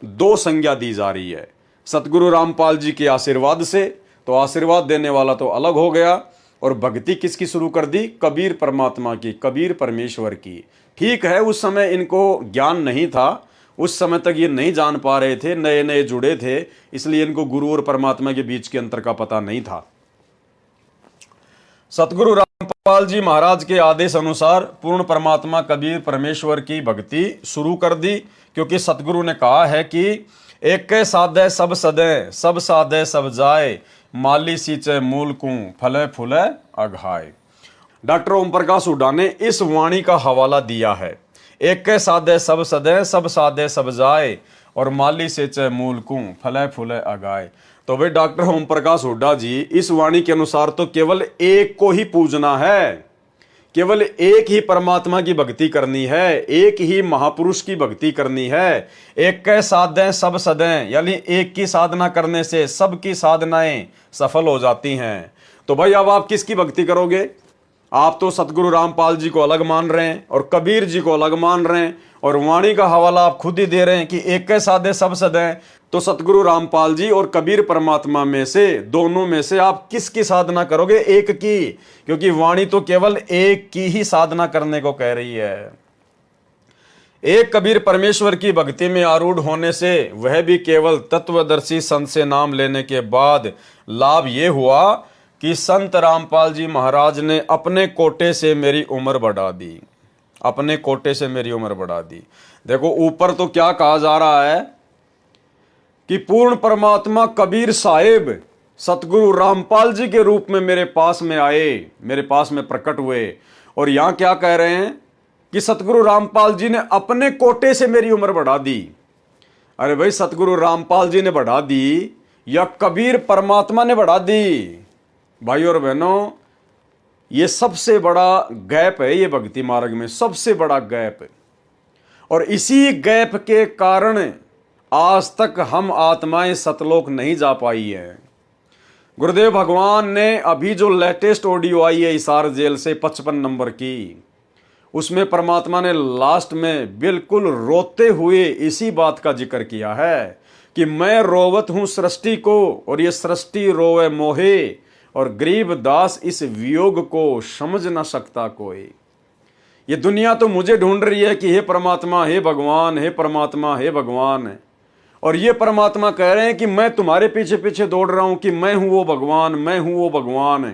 2 संज्ञा दी जा रही है। सतगुरु रामपाल जी के आशीर्वाद से, तो आशीर्वाद देने वाला तो अलग हो गया, और भक्ति किसकी शुरू कर दी? कबीर परमात्मा की, कबीर परमेश्वर की। ठीक है, उस समय इनको ज्ञान नहीं था, उस समय तक ये नहीं जान पा रहे थे, नए नए जुड़े थे, इसलिए इनको गुरु और परमात्मा के बीच के अंतर का पता नहीं था। सतगुरु रामपाल जी महाराज के आदेश अनुसार पूर्ण परमात्मा कबीर परमेश्वर की भक्ति शुरू कर दी, क्योंकि सतगुरु ने कहा है कि एक साधे सब सदे, सब साधे सब जाए, माली सींचे मूल को, फले फूले अघाए। डॉक्टर ओम प्रकाश हुड्डा ने इस वाणी का हवाला दिया है, एक साधे सब सदे, सब साधे सब जाए, और माली सींचे मूल को, फले फूले अघाए। तो भाई डॉक्टर ओम प्रकाश हुड्डा जी, इस वाणी के अनुसार तो केवल एक को ही पूजना है, केवल एक ही परमात्मा की भक्ति करनी है, एक ही महापुरुष की भक्ति करनी है। एक के साधें सब सदें, यानी एक की साधना करने से सबकी साधनाएं सफल हो जाती हैं। तो भाई अब आप किसकी भक्ति करोगे? आप तो सतगुरु रामपाल जी को अलग मान रहे हैं और कबीर जी को अलग मान रहे हैं, और वाणी का हवाला आप खुद ही दे रहे हैं कि एक के साधे सब सदें। तो सतगुरु रामपाल जी और कबीर परमात्मा में से, दोनों में से आप किसकी साधना करोगे? एक की, क्योंकि वाणी तो केवल एक की ही साधना करने को कह रही है। एक कबीर परमेश्वर की भक्ति में आरूढ़ होने से, वह भी केवल तत्वदर्शी संत से नाम लेने के बाद लाभ यह हुआ कि संत रामपाल जी महाराज ने अपने कोटे से मेरी उम्र बढ़ा दी। अपने कोटे से मेरी उम्र बढ़ा दी। देखो ऊपर तो क्या कहा जा रहा है कि पूर्ण परमात्मा कबीर साहिब सतगुरु रामपाल जी के रूप में मेरे पास में आए, मेरे पास में प्रकट हुए। और यहां क्या कह रहे हैं कि सतगुरु रामपाल जी ने अपने कोटे से मेरी उम्र बढ़ा दी। अरे भाई, सतगुरु रामपाल जी ने बढ़ा दी या कबीर परमात्मा ने बढ़ा दी? भाई और बहनों, ये सबसे बड़ा गैप है, ये भक्ति मार्ग में सबसे बड़ा गैप है। और इसी गैप के कारण आज तक हम आत्माएं सतलोक नहीं जा पाई हैं। गुरुदेव भगवान ने अभी जो लेटेस्ट ऑडियो आई है हिसार जेल से 55 नंबर की, उसमें परमात्मा ने लास्ट में बिल्कुल रोते हुए इसी बात का जिक्र किया है कि मैं रोवत हूं सृष्टि को और ये सृष्टि रोवे मोहे, और गरीब दास इस वियोग को समझ ना सकता कोई। ये दुनिया तो मुझे ढूंढ रही है कि हे परमात्मा, हे भगवान, हे परमात्मा, हे भगवान। और ये परमात्मा कह रहे हैं कि मैं तुम्हारे पीछे पीछे दौड़ रहा हूं कि मैं हूं वो भगवान, मैं हूं वो भगवान।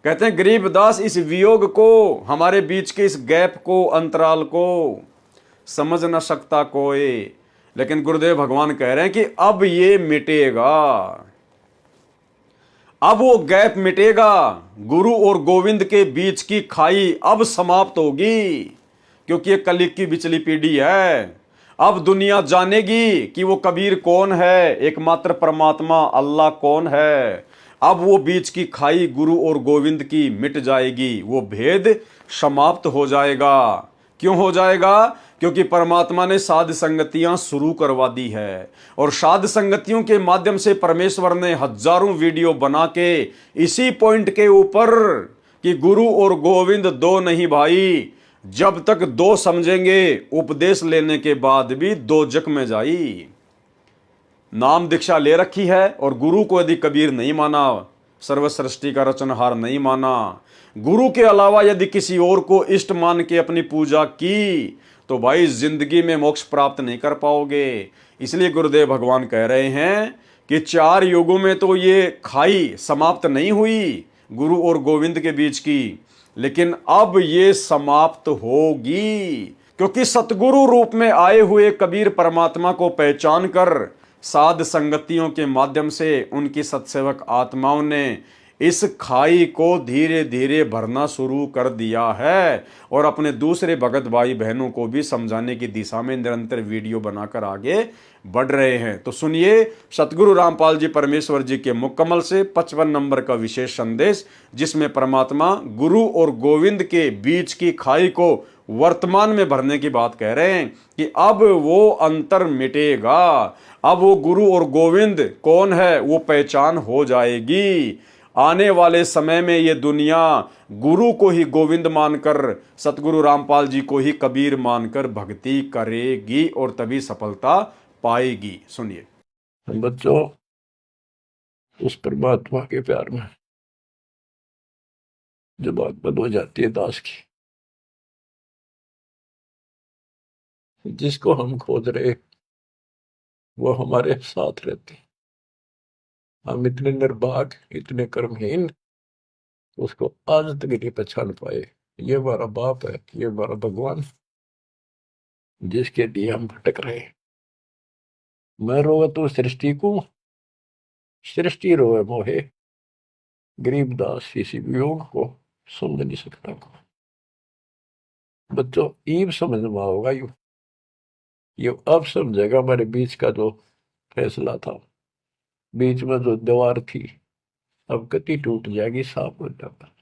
कहते हैं गरीब दास इस वियोग को, हमारे बीच के इस गैप को, अंतराल को समझ ना सकता कोई। लेकिन गुरुदेव भगवान कह रहे हैं कि अब ये मिटेगा, अब वो गैप मिटेगा। गुरु और गोविंद के बीच की खाई अब समाप्त होगी, क्योंकि ये कलयुग की बिचली पीढ़ी है। अब दुनिया जानेगी कि वो कबीर कौन है, एकमात्र परमात्मा अल्लाह कौन है। अब वो बीच की खाई गुरु और गोविंद की मिट जाएगी, वो भेद समाप्त हो जाएगा। क्यों हो जाएगा? क्योंकि परमात्मा ने साध संगतियां शुरू करवा दी है, और साध संगतियों के माध्यम से परमेश्वर ने हजारों वीडियो बना के इसी पॉइंट के ऊपर कि गुरु और गोविंद दो नहीं भाई, जब तक दो समझेंगे उपदेश लेने के बाद भी दो जक में जाई। नाम दीक्षा ले रखी है और गुरु को यदि कबीर नहीं माना, सर्व सृष्टि का रचनहार नहीं माना, गुरु के अलावा यदि किसी और को इष्ट मान के अपनी पूजा की, तो भाई जिंदगी में मोक्ष प्राप्त नहीं कर पाओगे। इसलिए गुरुदेव भगवान कह रहे हैं कि 4 युगों में तो ये खाई समाप्त नहीं हुई गुरु और गोविंद के बीच की, लेकिन अब ये समाप्त होगी, क्योंकि सतगुरु रूप में आए हुए कबीर परमात्मा को पहचान कर साध संगतियों के माध्यम से उनकी सत्सेवक आत्माओं ने इस खाई को धीरे धीरे भरना शुरू कर दिया है, और अपने दूसरे भगत भाई बहनों को भी समझाने की दिशा में निरंतर वीडियो बनाकर आगे बढ़ रहे हैं। तो सुनिए सतगुरु रामपाल जी परमेश्वर जी के मुकम्मल से 55 नंबर का विशेष संदेश, जिसमें परमात्मा गुरु और गोविंद के बीच की खाई को वर्तमान में भरने की बात कह रहे हैं कि अब वो अंतर मिटेगा। अब वो गुरु और गोविंद कौन है वो पहचान हो जाएगी। आने वाले समय में ये दुनिया गुरु को ही गोविंद मानकर, सतगुरु रामपाल जी को ही कबीर मानकर भक्ति करेगी और तभी सफलता पाएगी। सुनिए बच्चों, उस परमात्मा के प्यार में जब बात बंद हो जाती है दास की, जिसको हम खोज रहे वो हमारे साथ रहते, हम इतने निर्भाग, इतने कर्महीन, उसको आज तक नहीं पहचान पाए। ये हमारा बाप है, ये हमारा भगवान, जिसके लिए हम भटक रहे। मैं रोवे तो सृष्टि को, सृष्टि रोवे मोहे, गरीब दास इसी वियोग को समझ नहीं सकता। बच्चों, ईब समझ में होगा ये अब समझेगा। हमारे बीच का जो फैसला था, बीच में जो दीवार थी, अब गति टूट जाएगी, साफ हो जाता।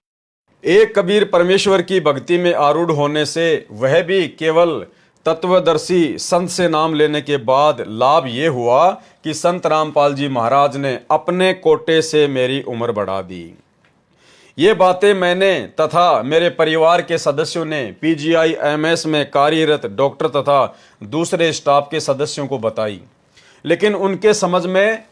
एक कबीर परमेश्वर की भक्ति में आरूढ़ होने से, वह भी केवल तत्वदर्शी संत से नाम लेने के बाद लाभ ये हुआ कि संत रामपाल जी महाराज ने अपने कोटे से मेरी उम्र बढ़ा दी। ये बातें मैंने तथा मेरे परिवार के सदस्यों ने PGI MS में कार्यरत डॉक्टर तथा दूसरे स्टाफ के सदस्यों को बताई। लेकिन उनके समझ में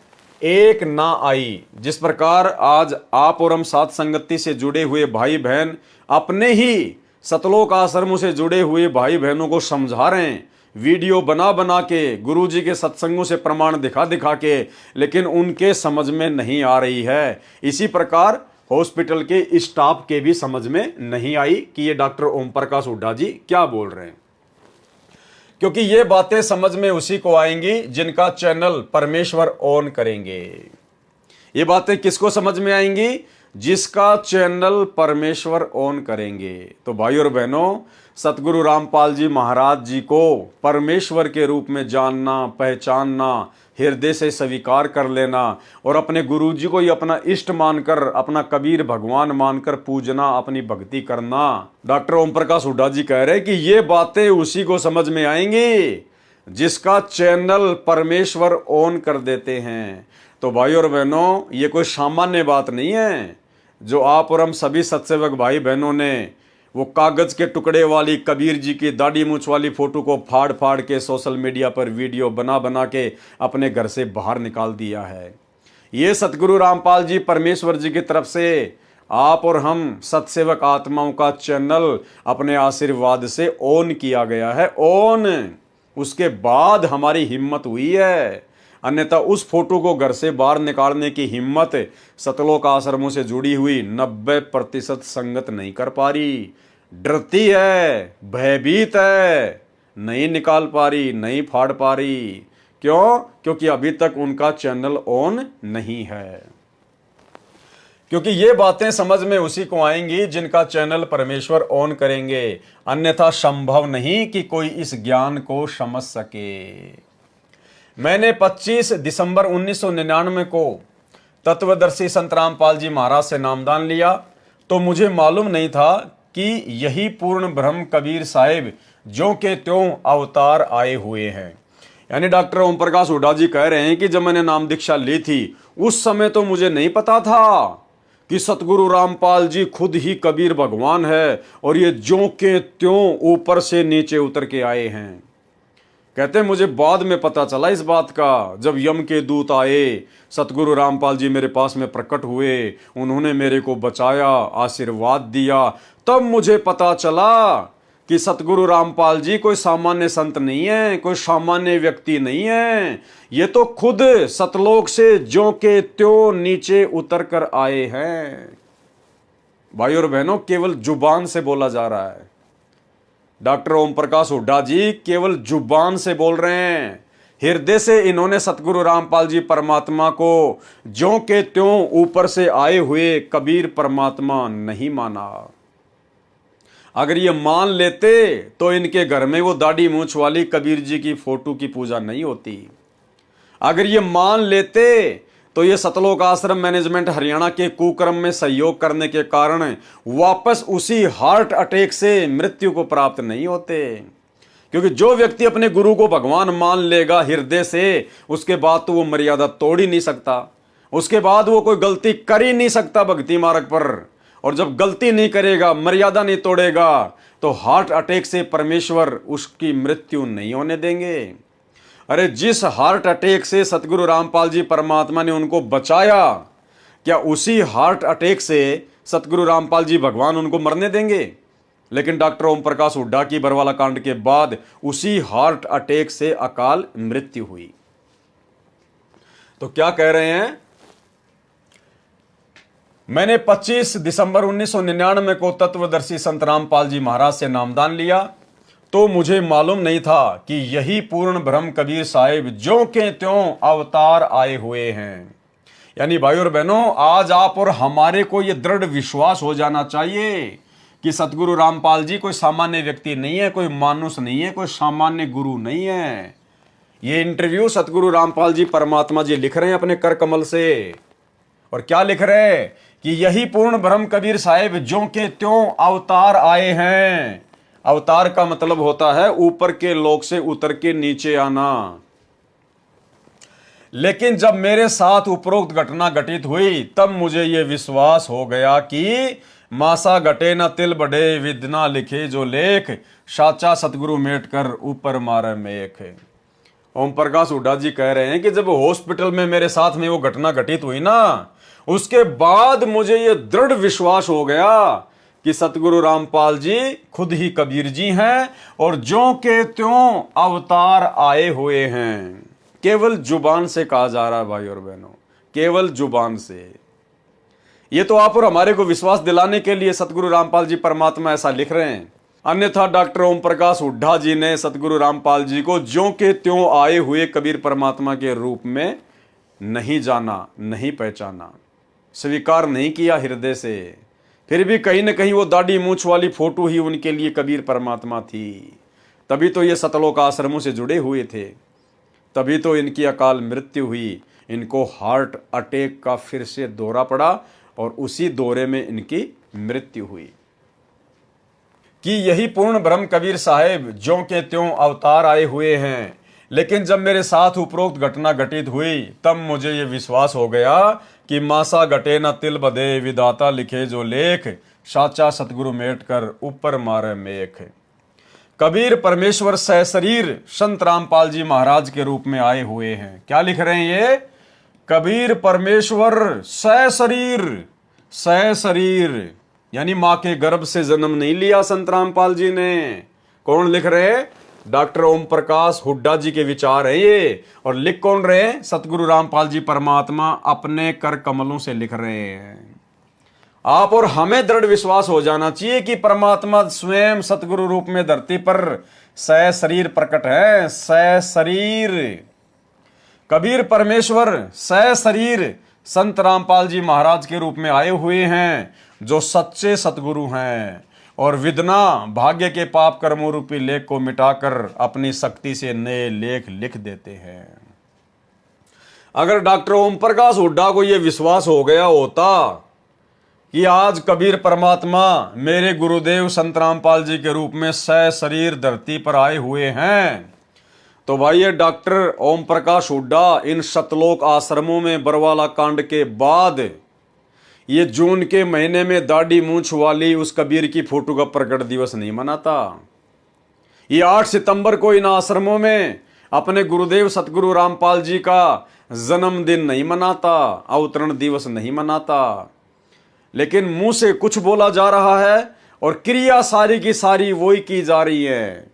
एक ना आई। जिस प्रकार आज आप और हम साथ संगति से जुड़े हुए भाई बहन अपने ही सतलोक आश्रमों से जुड़े हुए भाई बहनों को समझा रहे हैं, वीडियो बना बना के, गुरु जी के सत्संगों से प्रमाण दिखा दिखा के, लेकिन उनके समझ में नहीं आ रही है। इसी प्रकार हॉस्पिटल के स्टाफ के भी समझ में नहीं आई कि ये डॉक्टर ओम प्रकाश हुड्डा जी क्या बोल रहे हैं, क्योंकि ये बातें समझ में उसी को आएंगी जिनका चैनल परमेश्वर ऑन करेंगे। ये बातें किसको समझ में आएंगी? जिसका चैनल परमेश्वर ऑन करेंगे। तो भाई और बहनों, सतगुरु रामपाल जी महाराज जी को परमेश्वर के रूप में जानना, पहचानना, हृदय से स्वीकार कर लेना और अपने गुरु जी को ही अपना इष्ट मानकर, अपना कबीर भगवान मानकर पूजना, अपनी भक्ति करना। डॉक्टर ओम प्रकाश हुड्डा जी कह रहे हैं कि ये बातें उसी को समझ में आएंगी जिसका चैनल परमेश्वर ऑन कर देते हैं। तो भाई और बहनों, ये कोई सामान्य बात नहीं है जो आप और हम सभी सत्सेवक भाई बहनों ने वो कागज के टुकड़े वाली कबीर जी की दाढ़ी मूंछ वाली फोटो को फाड़ फाड़ के सोशल मीडिया पर वीडियो बना बना के अपने घर से बाहर निकाल दिया है। ये सतगुरु रामपाल जी परमेश्वर जी की तरफ से आप और हम सत्सेवक आत्माओं का चैनल अपने आशीर्वाद से ऑन किया गया है, ऑन। उसके बाद हमारी हिम्मत हुई है, अन्यथा उस फोटो को घर से बाहर निकालने की हिम्मत सतलोक आश्रमों से जुड़ी हुई 90% संगत नहीं कर पा रही। डरती है, भयभीत है, नहीं निकाल पा रही, नहीं फाड़ पा रही। क्यों? क्योंकि अभी तक उनका चैनल ऑन नहीं है। क्योंकि ये बातें समझ में उसी को आएंगी जिनका चैनल परमेश्वर ऑन करेंगे, अन्यथा संभव नहीं कि कोई इस ज्ञान को समझ सके। मैंने 25 दिसंबर 1999 को तत्वदर्शी संत रामपाल जी महाराज से नामदान लिया, तो मुझे मालूम नहीं था कि यही पूर्ण ब्रह्म कबीर साहिब ज्यों के त्यों अवतार आए हुए हैं। यानी डॉक्टर ओम प्रकाश हुड्डा जी कह रहे हैं कि जब मैंने नाम दीक्षा ली थी उस समय तो मुझे नहीं पता था कि सतगुरु रामपाल जी खुद ही कबीर भगवान है और ये ज्यों के त्यों ऊपर से नीचे उतर के आए हैं। कहते मुझे बाद में पता चला इस बात का, जब यम के दूत आए, सतगुरु रामपाल जी मेरे पास में प्रकट हुए, उन्होंने मेरे को बचाया, आशीर्वाद दिया, तब मुझे पता चला कि सतगुरु रामपाल जी कोई सामान्य संत नहीं है, कोई सामान्य व्यक्ति नहीं है। ये तो खुद सतलोक से ज्यों के त्यों नीचे उतर कर आए हैं। भाई और बहनों, केवल जुबान से बोला जा रहा है। डॉक्टर ओम प्रकाश हुड्डा जी केवल जुबान से बोल रहे हैं, हृदय से इन्होंने सतगुरु रामपाल जी परमात्मा को ज्यों के त्यों ऊपर से आए हुए कबीर परमात्मा नहीं माना। अगर ये मान लेते तो इनके घर में वो दाढ़ी मूंछ वाली कबीर जी की फोटो की पूजा नहीं होती। अगर ये मान लेते तो ये सतलोक आश्रम मैनेजमेंट हरियाणा के कुकर्म में सहयोग करने के कारण वापस उसी हार्ट अटैक से मृत्यु को प्राप्त नहीं होते। क्योंकि जो व्यक्ति अपने गुरु को भगवान मान लेगा हृदय से, उसके बाद तो वो मर्यादा तोड़ ही नहीं सकता, उसके बाद वो कोई गलती कर ही नहीं सकता भक्ति मार्ग पर। और जब गलती नहीं करेगा, मर्यादा नहीं तोड़ेगा, तो हार्ट अटैक से परमेश्वर उसकी मृत्यु नहीं होने देंगे। अरे जिस हार्ट अटैक से सतगुरु रामपाल जी परमात्मा ने उनको बचाया, क्या उसी हार्ट अटैक से सतगुरु रामपाल जी भगवान उनको मरने देंगे? लेकिन डॉक्टर ओम प्रकाश हुड्डा की बरवाला कांड के बाद उसी हार्ट अटैक से अकाल मृत्यु हुई। तो क्या कह रहे हैं? मैंने 25 दिसंबर 1999 को तत्वदर्शी संत रामपाल जी महाराज से नामदान लिया, तो मुझे मालूम नहीं था कि यही पूर्ण ब्रह्म कबीर साहिब ज्यों के त्यों अवतार आए हुए हैं। यानी भाई और बहनों, आज आप और हमारे को यह दृढ़ विश्वास हो जाना चाहिए कि सतगुरु रामपाल जी कोई सामान्य व्यक्ति नहीं है, कोई मानुष नहीं है, कोई सामान्य गुरु नहीं है। ये इंटरव्यू सतगुरु रामपाल जी परमात्मा जी लिख रहे हैं अपने कर कमल से। और क्या लिख रहे हैं? कि यही पूर्ण ब्रह्म कबीर साहिब ज्यों के त्यों अवतार आए हैं। अवतार का मतलब होता है ऊपर के लोक से उतर के नीचे आना। लेकिन जब मेरे साथ उपरोक्त घटना घटित हुई, तब मुझे यह विश्वास हो गया कि मासा घटे न तिल बढ़े, विद्ना लिखे जो लेख, साचा सतगुरु मेट कर ऊपर मारे मेख। ओम प्रकाश हुड्डा जी कह रहे हैं कि जब हॉस्पिटल में मेरे साथ में वो घटना घटित हुई ना, उसके बाद मुझे ये दृढ़ विश्वास हो गया कि सतगुरु रामपाल जी खुद ही कबीर जी हैं और ज्यों के त्यों अवतार आए हुए हैं। केवल जुबान से कहा जा रहा है भाई और बहनों, केवल जुबान से। ये तो आप और हमारे को विश्वास दिलाने के लिए सतगुरु रामपाल जी परमात्मा ऐसा लिख रहे हैं। अन्यथा डॉक्टर ओम प्रकाश हुड्डा जी ने सतगुरु रामपाल जी को ज्यों के त्यों आए हुए कबीर परमात्मा के रूप में नहीं जाना, नहीं पहचाना, स्वीकार नहीं किया हृदय से। फिर भी कहीं ना कहीं वो दाढ़ी मूंछ वाली फोटो ही उनके लिए कबीर परमात्मा थी। तभी तो ये सतलोक आश्रमों से जुड़े हुए थे, तभी तो इनकी अकाल मृत्यु हुई। इनको हार्ट अटैक का फिर से दौरा पड़ा और उसी दौरे में इनकी मृत्यु हुई। कि यही पूर्ण ब्रह्म कबीर साहेब ज्यों के त्यों अवतार आए हुए हैं। लेकिन जब मेरे साथ उपरोक्त घटना घटित हुई तब मुझे ये विश्वास हो गया कि मासा घटे न तिल बदे, विधाता लिखे जो लेख, साचा सतगुरु मेट कर ऊपर मारे मेख। कबीर परमेश्वर सहशरीर संत रामपाल जी महाराज के रूप में आए हुए हैं। क्या लिख रहे हैं ये? कबीर परमेश्वर सहशरीर, सहशरीर यानी मां के गर्भ से जन्म नहीं लिया संत रामपाल जी ने। कौन लिख रहे हैं? डॉक्टर ओम प्रकाश हुड्डा जी के विचार है ये। और लिख कौन रहे हैं? सतगुरु रामपाल जी परमात्मा अपने कर कमलों से लिख रहे हैं। आप और हमें दृढ़ विश्वास हो जाना चाहिए कि परमात्मा स्वयं सतगुरु रूप में धरती पर सहशरीर प्रकट है। सहशरीर कबीर परमेश्वर सहशरीर संत रामपाल जी महाराज के रूप में आए हुए हैं, जो सच्चे सतगुरु हैं और विदना भाग्य के पाप कर्मों रूपी लेख को मिटाकर अपनी शक्ति से नए लेख लिख देते हैं। अगर डॉक्टर ओम प्रकाश हुड्डा को यह विश्वास हो गया होता कि आज कबीर परमात्मा मेरे गुरुदेव संत रामपाल जी के रूप में सहशरीर धरती पर आए हुए हैं, तो भाई ये डॉक्टर ओम प्रकाश हुड्डा इन सतलोक आश्रमों में बरवाला कांड के बाद ये जून के महीने में दाढ़ी मूंछ वाली उस कबीर की फोटो का प्रकट दिवस नहीं मनाता। ये 8 सितंबर को इन आश्रमों में अपने गुरुदेव सतगुरु रामपाल जी का जन्मदिन नहीं मनाता, अवतरण दिवस नहीं मनाता। लेकिन मुंह से कुछ बोला जा रहा है और क्रिया सारी की सारी वही की जा रही है।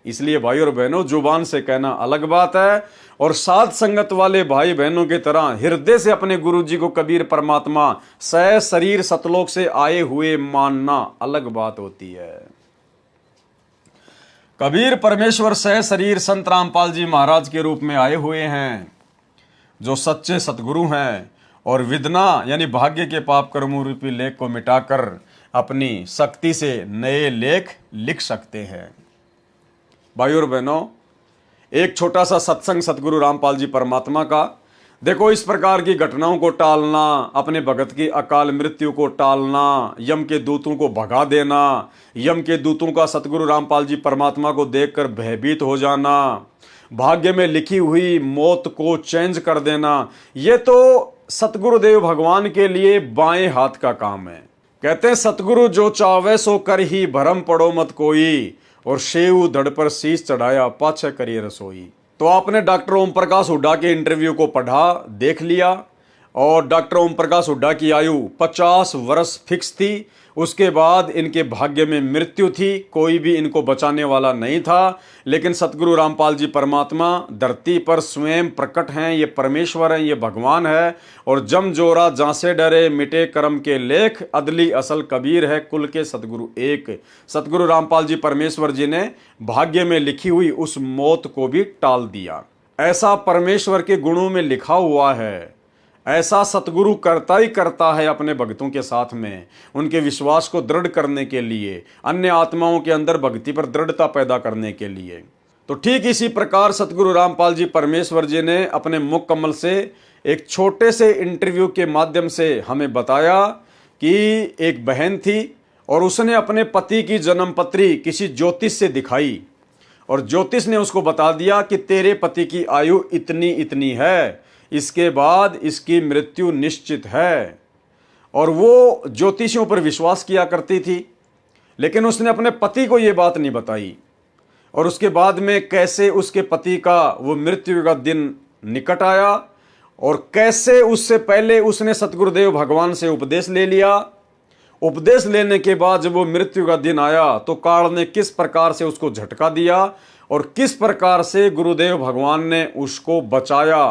इसलिए भाई और बहनों, जुबान से कहना अलग बात है और साध संगत वाले भाई बहनों की तरह हृदय से अपने गुरु जी को कबीर परमात्मा सहशरीर सतलोक से आए हुए मानना अलग बात होती है। कबीर परमेश्वर सहशरीर संत रामपाल जी महाराज के रूप में आए हुए हैं, जो सच्चे सतगुरु हैं और विदना यानी भाग्य के पाप कर्मों रूपी लेख को मिटाकर अपनी शक्ति से नए लेख लिख सकते हैं। भाई और बहनों, एक छोटा सा सत्संग सतगुरु रामपाल जी परमात्मा का। देखो, इस प्रकार की घटनाओं को टालना, अपने भगत की अकाल मृत्यु को टालना, यम के दूतों को भगा देना, यम के दूतों का सतगुरु रामपाल जी परमात्मा को देखकर भयभीत हो जाना, भाग्य में लिखी हुई मौत को चेंज कर देना, ये तो सतगुरुदेव भगवान के लिए बाएं हाथ का काम है। कहते हैं सतगुरु जो चावे सो कर ही भरम पड़ो मत कोई, और शेव धड़ पर शीश चढ़ाया पाछे करिए रसोई। तो आपने डॉक्टर ओम प्रकाश हुड्डा के इंटरव्यू को पढ़ा, देख लिया, और डॉक्टर ओम प्रकाश हुड्डा की आयु 50 वर्ष फिक्स थी। उसके बाद इनके भाग्य में मृत्यु थी, कोई भी इनको बचाने वाला नहीं था। लेकिन सतगुरु रामपाल जी परमात्मा धरती पर स्वयं प्रकट हैं, ये परमेश्वर हैं, ये भगवान है। और जम जोरा जांसे डरे मिटे कर्म के लेख, अदली असल कबीर है कुल के सतगुरु एक। सतगुरु रामपाल जी परमेश्वर जी ने भाग्य में लिखी हुई उस मौत को भी टाल दिया। ऐसा परमेश्वर के गुणों में लिखा हुआ है। ऐसा सतगुरु करता ही करता है अपने भक्तों के साथ में, उनके विश्वास को दृढ़ करने के लिए, अन्य आत्माओं के अंदर भक्ति पर दृढ़ता पैदा करने के लिए। तो ठीक इसी प्रकार सतगुरु रामपाल जी परमेश्वर जी ने अपने मुख कमल से एक छोटे से इंटरव्यू के माध्यम से हमें बताया कि एक बहन थी और उसने अपने पति की जन्मपत्री किसी ज्योतिष से दिखाई, और ज्योतिष ने उसको बता दिया कि तेरे पति की आयु इतनी इतनी है, इसके बाद इसकी मृत्यु निश्चित है। और वो ज्योतिषियों पर विश्वास किया करती थी, लेकिन उसने अपने पति को यह बात नहीं बताई। और उसके बाद में कैसे उसके पति का वो मृत्यु का दिन निकट आया और कैसे उससे पहले उसने सतगुरुदेव भगवान से उपदेश ले लिया। उपदेश लेने के बाद जब वो मृत्यु का दिन आया तो काल ने किस प्रकार से उसको झटका दिया और किस प्रकार से गुरुदेव भगवान ने उसको बचाया।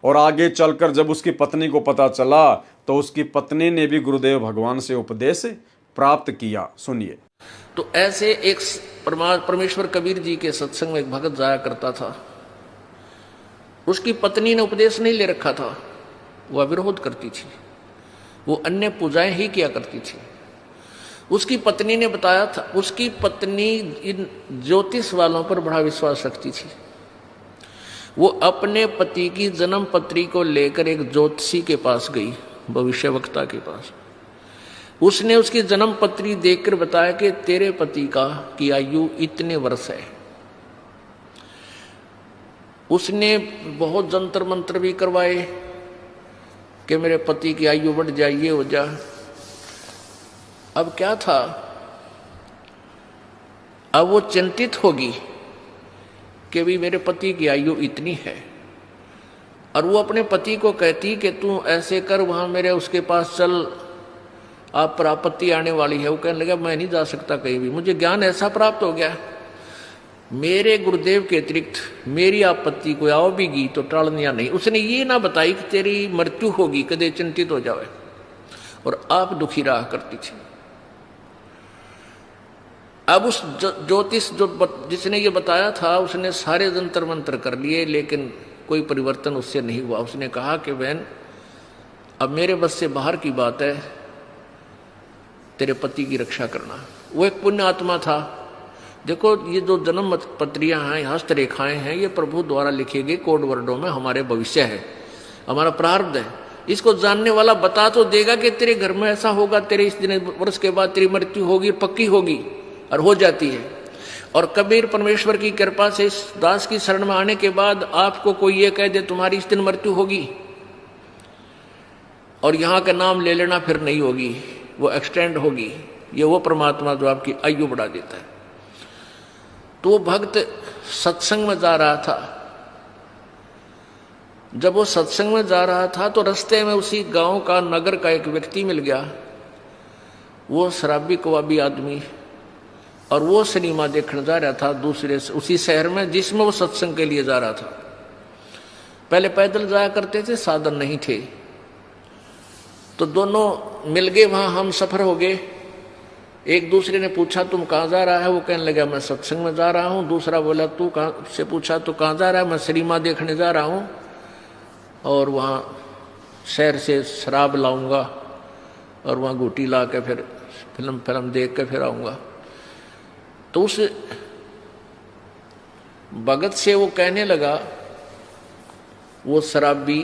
और आगे चलकर जब उसकी पत्नी को पता चला तो उसकी पत्नी ने भी गुरुदेव भगवान से उपदेश प्राप्त किया। सुनिए। तो ऐसे एक परमेश्वर कबीर जी के सत्संग में एक भगत जाया करता था। उसकी पत्नी ने उपदेश नहीं ले रखा था, वह विरोध करती थी, वो अन्य पूजाएं ही किया करती थी। उसकी पत्नी ने बताया था, उसकी पत्नी इन ज्योतिष वालों पर बड़ा विश्वास रखती थी। वो अपने पति की जन्म पत्री को लेकर एक ज्योतिषी के पास गई, भविष्यवक्ता के पास। उसने उसकी जन्म पत्री देखकर बताया कि तेरे पति की आयु इतने वर्ष है। उसने बहुत जंतर मंत्र भी करवाए कि मेरे पति की आयु बढ़ जाए, ये हो जाए। अब क्या था, अब वो चिंतित होगी कि भी मेरे पति की आयु इतनी है, और वो अपने पति को कहती कि तू ऐसे कर, वहां मेरे उसके पास चल, आप पर आपत्ति आने वाली है। वो कहने लगा मैं नहीं जा सकता कहीं भी, मुझे ज्ञान ऐसा प्राप्त हो गया, मेरे गुरुदेव के अतिरिक्त मेरी आपत्ति को आओ भी गी तो टालनिया नहीं। उसने ये ना बताई कि तेरी मृत्यु होगी, कदे चिंतित हो जावे, और आप दुखी रहा करती थी। अब उस ज्योतिष जिसने ये बताया था, उसने सारे जंतर मंत्र कर लिए, लेकिन कोई परिवर्तन उससे नहीं हुआ। उसने कहा कि बहन अब मेरे बस से बाहर की बात है, तेरे पति की रक्षा करना। वो एक पुण्य आत्मा था। देखो ये जो जन्म पत्रियां हैं, हस्तरेखाएं हैं, ये प्रभु द्वारा लिखे गए कोड वर्डों में हमारे भविष्य है, हमारा प्रारब्ध है। इसको जानने वाला बता तो देगा कि तेरे घर में ऐसा होगा, तेरे इस दिन वर्ष के बाद तेरी मृत्यु होगी, पक्की होगी, और हो जाती है। और कबीर परमेश्वर की कृपा से इस दास की शरण में आने के बाद आपको कोई ये कह दे तुम्हारी इस दिन मृत्यु होगी, और यहां का नाम ले लेना फिर नहीं होगी, वो एक्सटेंड होगी। ये वो परमात्मा जो आपकी आयु बढ़ा देता है। तो वो भक्त सत्संग में जा रहा था। जब वो सत्संग में जा रहा था तो रास्ते में उसी गांव का, नगर का एक व्यक्ति मिल गया। वो शराबी कबाबी आदमी, और वो सिनेमा देखने जा रहा था दूसरे उसी शहर में जिसमें वो सत्संग के लिए जा रहा था। पहले पैदल जाया करते थे, साधन नहीं थे, तो दोनों मिल गए, वहां हम सफर हो गए। एक दूसरे ने पूछा तुम कहाँ जा रहा है, वो कहने लगा मैं सत्संग में जा रहा हूँ। दूसरा बोला तू कहाँ से, पूछा तो कहाँ जा रहा है, मैं सिनेमा देखने जा रहा हूँ, और वहाँ शहर से शराब लाऊंगा और वहाँ घूटी ला के फिर फिल्म देख के फिर आऊँगा। तो उस भगत से वो कहने लगा, वो शराबी,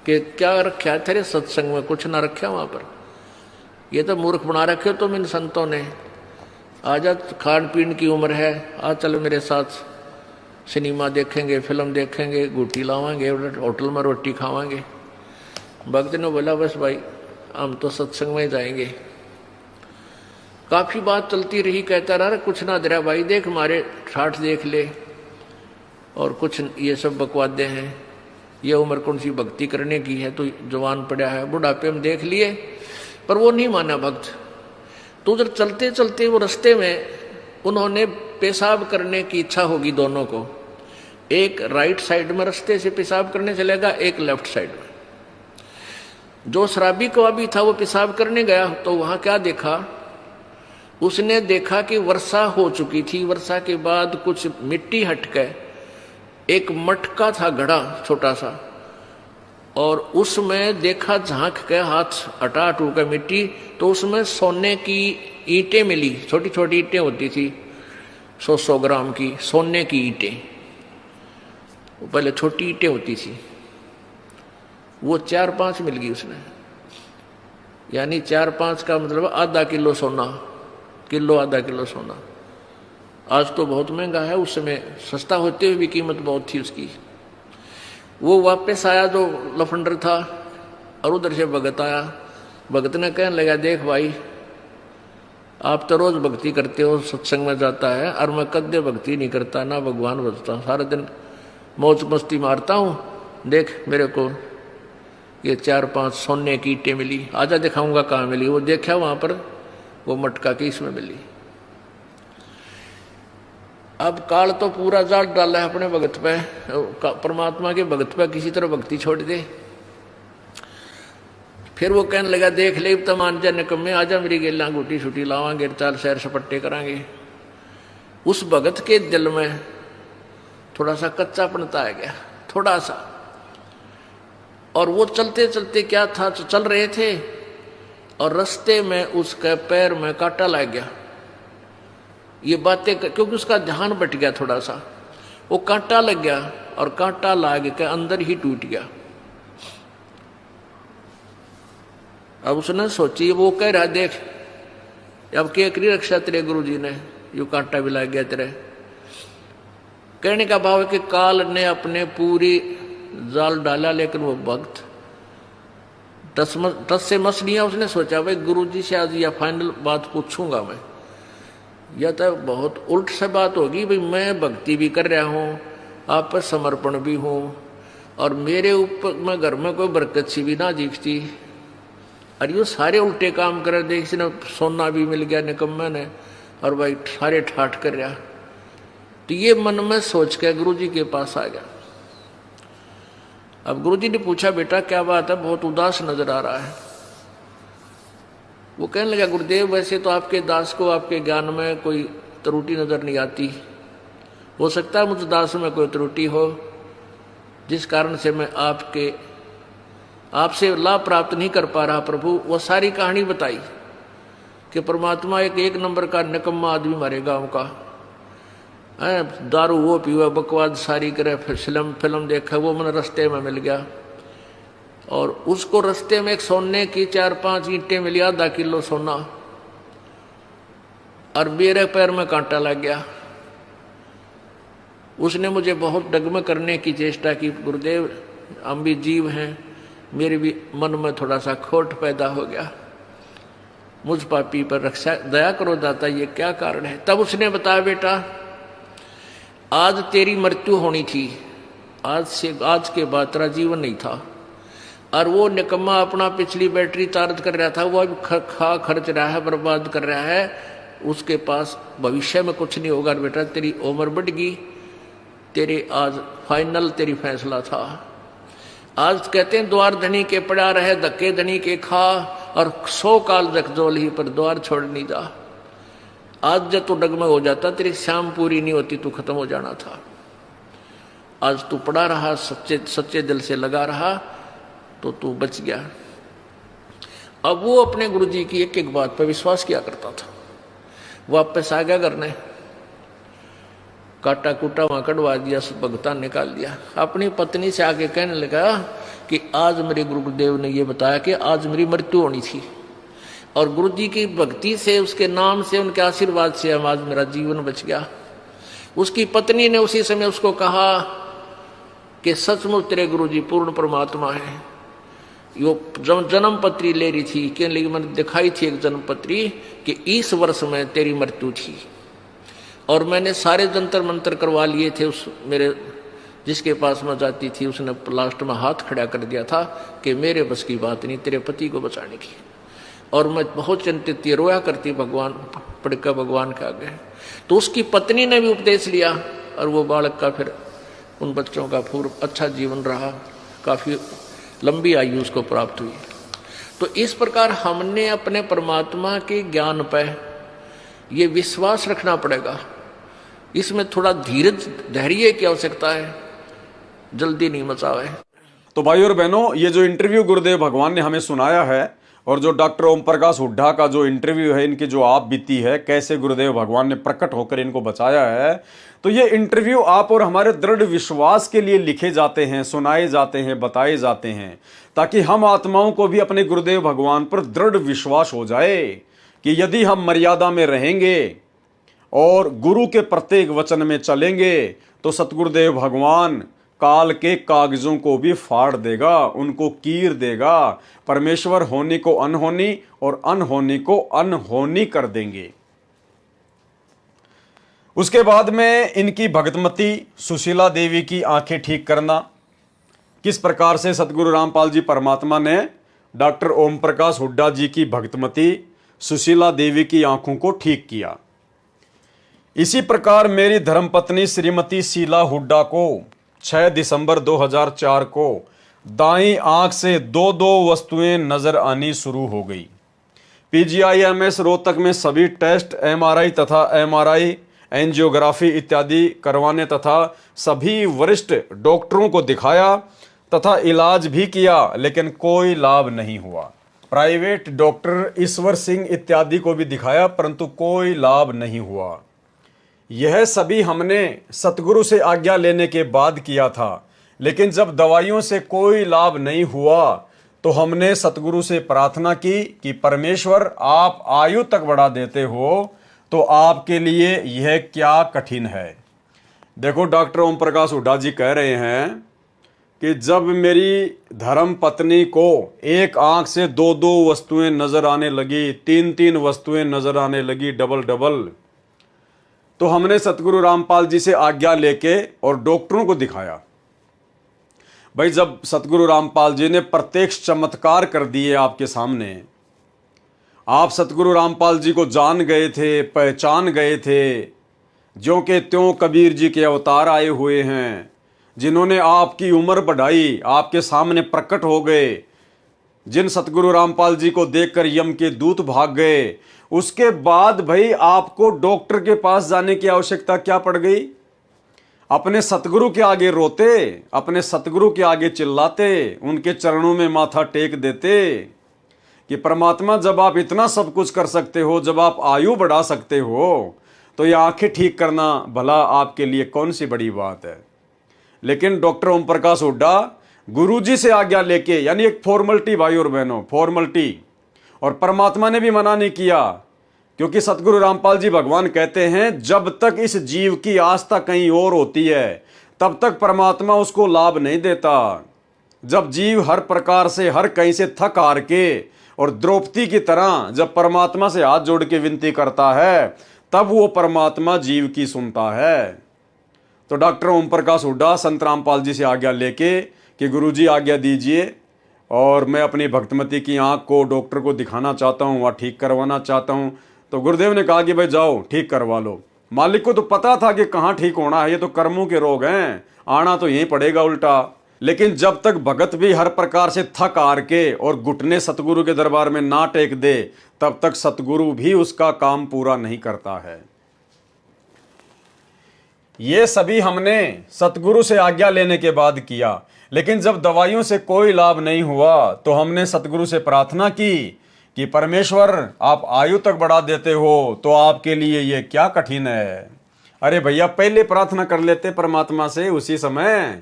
कि क्या रखा है तेरे सत्संग में, कुछ ना रखा वहाँ पर, ये तो मूर्ख बना रखे हो तुम इन संतों ने। आजा, खान पीन की उम्र है, आ चल मेरे साथ सिनेमा देखेंगे, फिल्म देखेंगे, घूटी लावांगे, होटल में रोटी खावांगे। भक्त ने बोला बस भाई हम तो सत्संग में जाएंगे। काफी बात चलती रही, कहता रहा कुछ ना दे भाई, देख हमारे ठाठ देख ले, और कुछ ये सब बकवादे हैं, ये उम्र कौन सी भक्ति करने की है, तो जवान पड़ा है, बुढ़ापे में देख लिए। पर वो नहीं माना भक्त। तो उधर चलते चलते वो रास्ते में उन्होंने पेशाब करने की इच्छा होगी दोनों को। एक राइट साइड में रास्ते से पेशाब करने चलेगा, एक लेफ्ट साइड में। जो शराबी कबाबी था वो पेशाब करने गया तो वहां क्या देखा, उसने देखा कि वर्षा हो चुकी थी। वर्षा के बाद कुछ मिट्टी हटके एक मटका था, घड़ा छोटा सा, और उसमें देखा झांक के हाथ हटा हटू के मिट्टी, तो उसमें सोने की ईंटें मिली। छोटी छोटी ईंटें होती थी, 100-100 ग्राम की सोने की ईंटें। पहले छोटी ईंटें होती थी, वो 4-5 मिल गई उसने। यानी 4-5 का मतलब आधा किलो सोना, किलो आधा किलो सोना। आज तो बहुत महंगा है, उस समय सस्ता होते हुए भी कीमत बहुत थी उसकी। वो वापस आया जो लफंडर था, और उधर से भगत आया। भगत ने कहने लगा देख भाई आप तो रोज भक्ति करते हो, सत्संग में जाता है, और मैं कद्य भक्ति नहीं करता, ना भगवान भजता हूँ, सारा दिन मौज मस्ती मारता हूँ। देख मेरे को ये 4-5 सोने की ईंटें मिली, आजा दिखाऊंगा कहाँ मिली। वो देखा वहां पर, वो मटका की इसमें मिली। अब काल तो पूरा जाल डाला है अपने भगत पे, परमात्मा के भगत पे किसी तरह भक्ति छोड़ दे। फिर वो कहने लगा, देख ले तो मान जा निकम्मे, आजा मेरी गेला गुटी छुटी लावांगे, चाल सैर सपट्टे करांगे। उस भगत के दिल में थोड़ा सा कच्चापनता आ गया, थोड़ा सा। और वो चलते चलते क्या था, चल रहे थे और रास्ते में उसके पैर में कांटा लग गया। ये बातें क्योंकि उसका ध्यान बट गया थोड़ा सा, वो कांटा लग गया और कांटा लाग के अंदर ही टूट गया। अब उसने सोची, वो कह रहा देख अब क्या करी रक्षा तेरे गुरुजी ने, यू कांटा भी लग गया तेरे। कहने का भाव है कि काल ने अपने पूरी जाल डाला, लेकिन वो भक्त 10 से मस लिया। उसने सोचा भाई गुरुजी से आज या फाइनल बात पूछूंगा मैं, या तो बहुत उल्ट से बात होगी भाई, मैं भक्ति भी कर रहा हूँ, आप पर समर्पण भी हूँ, और मेरे ऊपर मैं घर में कोई बरकत सी भी ना दिखती, और ये सारे उल्टे काम कर रहे। देख ने सोना भी मिल गया निकम्मे ने, और भाई सारे ठाठ कर रहा। तो ये मन में सोच के गुरुजी के पास आ गया। अब गुरुजी ने पूछा, बेटा क्या बात है, बहुत उदास नजर आ रहा है। वो कहने लगा, गुरुदेव वैसे तो आपके दास को आपके ज्ञान में कोई त्रुटि नजर नहीं आती, हो सकता है मुझ दास में कोई त्रुटि हो जिस कारण से मैं आपसे लाभ प्राप्त नहीं कर पा रहा। प्रभु वो सारी कहानी बताई कि परमात्मा एक नंबर का निकम्मा आदमी हमारे गांव का है, दारू वो पीवा, बकवाद सारी करे, फिल्म देखा, वो मैंने रास्ते में मिल गया, और उसको रास्ते में एक सोने की 4-5 ईंटें मिली, आधा किलो सोना, और मेरे पैर में कांटा लग गया। उसने मुझे बहुत डगमग करने की चेष्टा की, गुरुदेव हम भी जीव हैं, मेरे भी मन में थोड़ा सा खोट पैदा हो गया, मुझ पापी पर रक्षा दया करो दाता, ये क्या कारण है। तब उसने बताया, बेटा आज तेरी मृत्यु होनी थी, आज के बाद तेरा जीवन नहीं था, और वो निकम्मा अपना पिछली बैटरी चार्ज कर रहा था, वो अभी खर्च रहा है, बर्बाद कर रहा है, उसके पास भविष्य में कुछ नहीं होगा। बेटा तेरी उम्र बढ़ गई, तेरे आज फाइनल तेरी फैसला था। आज कहते हैं द्वार धनी के पड़ा रहे, धक्के धनी के खा, और 100 काल जगजोल ही पर द्वार छोड़ नहीं जा। आज जब तू डगमग हो जाता, तेरी शाम पूरी नहीं होती, तू खत्म हो जाना था। आज तू पड़ा रहा, सच्चे दिल से लगा रहा, तो तू बच गया। अब वो अपने गुरुजी की एक एक बात पर विश्वास किया करता था। वापस आ गया घर ने, काटा कूटा वहां कटवा दिया, भगतान निकाल दिया। अपनी पत्नी से आके कहने लगा कि आज मेरे गुरुदेव ने ये बताया कि आज मेरी मृत्यु होनी थी, और गुरुजी की भक्ति से, उसके नाम से, उनके आशीर्वाद से आज मेरा जीवन बच गया। उसकी पत्नी ने उसी समय उसको कहा कि सचमुच तेरे गुरुजी पूर्ण परमात्मा है। यो जन्म पत्री ले रही थी, कहने लगी मैंने दिखाई थी एक जन्म पत्री कि इस वर्ष में तेरी मृत्यु थी, और मैंने सारे जंतर मंत्र करवा लिए थे। उस मेरे जिसके पास मैं जाती थी, उसने लास्ट में हाथ खड़ा कर दिया था कि मेरे बस की बात नहीं तेरे पति को बचाने की, और मैं बहुत चिंतित थी, रोया करती भगवान पड़कर भगवान के आगे। तो उसकी पत्नी ने भी उपदेश लिया, और वो बालक का फिर उन बच्चों का पूर्व अच्छा जीवन रहा, काफी लंबी आयु उसको प्राप्त हुई। तो इस प्रकार हमने अपने परमात्मा के ज्ञान पर ये विश्वास रखना पड़ेगा। इसमें थोड़ा धीरज धैर्य की आवश्यकता है, जल्दी नहीं मचावे। तो भाई और बहनों, ये जो इंटरव्यू गुरुदेव भगवान ने हमें सुनाया है, और जो डॉक्टर ओम प्रकाश हुड्डा का जो इंटरव्यू है, इनकी जो आप बीती है, कैसे गुरुदेव भगवान ने प्रकट होकर इनको बचाया है, तो ये इंटरव्यू आप और हमारे दृढ़ विश्वास के लिए लिखे जाते हैं, सुनाए जाते हैं, बताए जाते हैं, ताकि हम आत्माओं को भी अपने गुरुदेव भगवान पर दृढ़ विश्वास हो जाए कि यदि हम मर्यादा में रहेंगे और गुरु के प्रत्येक वचन में चलेंगे, तो सतगुरुदेव भगवान काल के कागजों को भी फाड़ देगा, उनको कीर देगा। परमेश्वर होनी को अनहोनी और अनहोनी को अनहोनी कर देंगे। उसके बाद में इनकी भगतमती सुशीला देवी की आंखें ठीक करना। किस प्रकार से सतगुरु रामपाल जी परमात्मा ने डॉक्टर ओम प्रकाश हुड्डा जी की भगतमती सुशीला देवी की आंखों को ठीक किया। इसी प्रकार मेरी धर्मपत्नी श्रीमती शीला हुड्डा को 6 दिसंबर 2004 को दाईं आंख से दो वस्तुएं नजर आनी शुरू हो गई। पीजीआईएमएस रोहतक में सभी टेस्ट एमआरआई तथा एमआरआई एंजियोग्राफी इत्यादि करवाने तथा सभी वरिष्ठ डॉक्टरों को दिखाया तथा इलाज भी किया, लेकिन कोई लाभ नहीं हुआ। प्राइवेट डॉक्टर ईश्वर सिंह इत्यादि को भी दिखाया, परंतु कोई लाभ नहीं हुआ। यह सभी हमने सतगुरु से आज्ञा लेने के बाद किया था, लेकिन जब दवाइयों से कोई लाभ नहीं हुआ तो हमने सतगुरु से प्रार्थना की कि परमेश्वर आप आयु तक बढ़ा देते हो तो आपके लिए यह क्या कठिन है। देखो, डॉक्टर ओम प्रकाश हुड्डा जी कह रहे हैं कि जब मेरी धर्म पत्नी को एक आंख से दो वस्तुएं नजर आने लगी, तीन वस्तुएं नजर आने लगी, डबल, तो हमने सतगुरु रामपाल जी से आज्ञा लेके और डॉक्टरों को दिखाया। भाई, जब सतगुरु रामपाल जी ने प्रत्यक्ष चमत्कार कर दिए आपके सामने, आप सतगुरु रामपाल जी को जान गए थे, पहचान गए थे, ज्यों के त्यों कबीर जी के अवतार आए हुए हैं, जिन्होंने आपकी उम्र बढ़ाई, आपके सामने प्रकट हो गए, जिन सतगुरु रामपाल जी को देखकर यम के दूत भाग गए, उसके बाद भाई आपको डॉक्टर के पास जाने की आवश्यकता क्या पड़ गई? अपने सतगुरु के आगे रोते, अपने सतगुरु के आगे चिल्लाते, उनके चरणों में माथा टेक देते कि परमात्मा, जब आप इतना सब कुछ कर सकते हो, जब आप आयु बढ़ा सकते हो, तो ये आंखें ठीक करना भला आपके लिए कौन सी बड़ी बात है। लेकिन डॉक्टर ओम प्रकाश हुड्डा गुरुजी से आज्ञा लेके, यानी एक फॉर्मलिटी भाई और बहनों, फॉर्मलिटी, और परमात्मा ने भी मना नहीं किया, क्योंकि सतगुरु रामपाल जी भगवान कहते हैं जब तक इस जीव की आस्था कहीं और होती है तब तक परमात्मा उसको लाभ नहीं देता। जब जीव हर प्रकार से, हर कहीं से थक हार के और द्रौपदी की तरह जब परमात्मा से हाथ जोड़ के विनती करता है, तब वो परमात्मा जीव की सुनता है। तो डॉक्टर ओम प्रकाश हुड्डा संत रामपाल जी से आज्ञा लेके कि गुरुजी आज्ञा दीजिए और मैं अपनी भक्तमती की आंख को डॉक्टर को दिखाना चाहता हूँ, वहाँ ठीक करवाना चाहता हूँ। तो गुरुदेव ने कहा कि भाई जाओ ठीक करवा लो। मालिक को तो पता था कि कहाँ ठीक होना है, ये तो कर्मों के रोग हैं, आना तो यहीं पड़ेगा उल्टा। लेकिन जब तक भगत भी हर प्रकार से थक हार के और घुटने सतगुरु के दरबार में ना टेक दे, तब तक सतगुरु भी उसका काम पूरा नहीं करता है। ये सभी हमने सतगुरु से आज्ञा लेने के बाद किया, लेकिन जब दवाइयों से कोई लाभ नहीं हुआ तो हमने सतगुरु से प्रार्थना की कि परमेश्वर आप आयु तक बढ़ा देते हो तो आपके लिए ये क्या कठिन है। अरे भैया, पहले प्रार्थना कर लेते परमात्मा से उसी समय।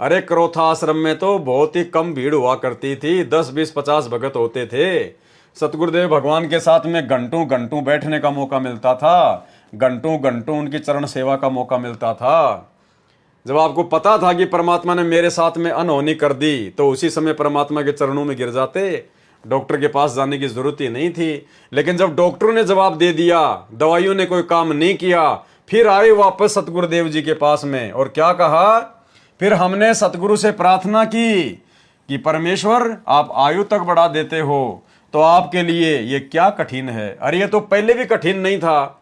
अरे क्रोथा आश्रम में तो बहुत ही कम भीड़ हुआ करती थी, 10, 20, 50 भगत होते थे। सतगुरुदेव भगवान के साथ में घंटों घंटों बैठने का मौका मिलता था, घंटों घंटों उनकी चरण सेवा का मौका मिलता था। जब आपको पता था कि परमात्मा ने मेरे साथ में अनहोनी कर दी, तो उसी समय परमात्मा के चरणों में गिर जाते, डॉक्टर के पास जाने की जरूरत ही नहीं थी। लेकिन जब डॉक्टरों ने जवाब दे दिया, दवाइयों ने कोई काम नहीं किया, फिर आए वापस सतगुरुदेव जी के पास में और क्या कहा, फिर हमने सतगुरु से प्रार्थना की कि परमेश्वर आप आयु तक बढ़ा देते हो तो आपके लिए ये क्या कठिन है। अरे ये तो पहले भी कठिन नहीं था।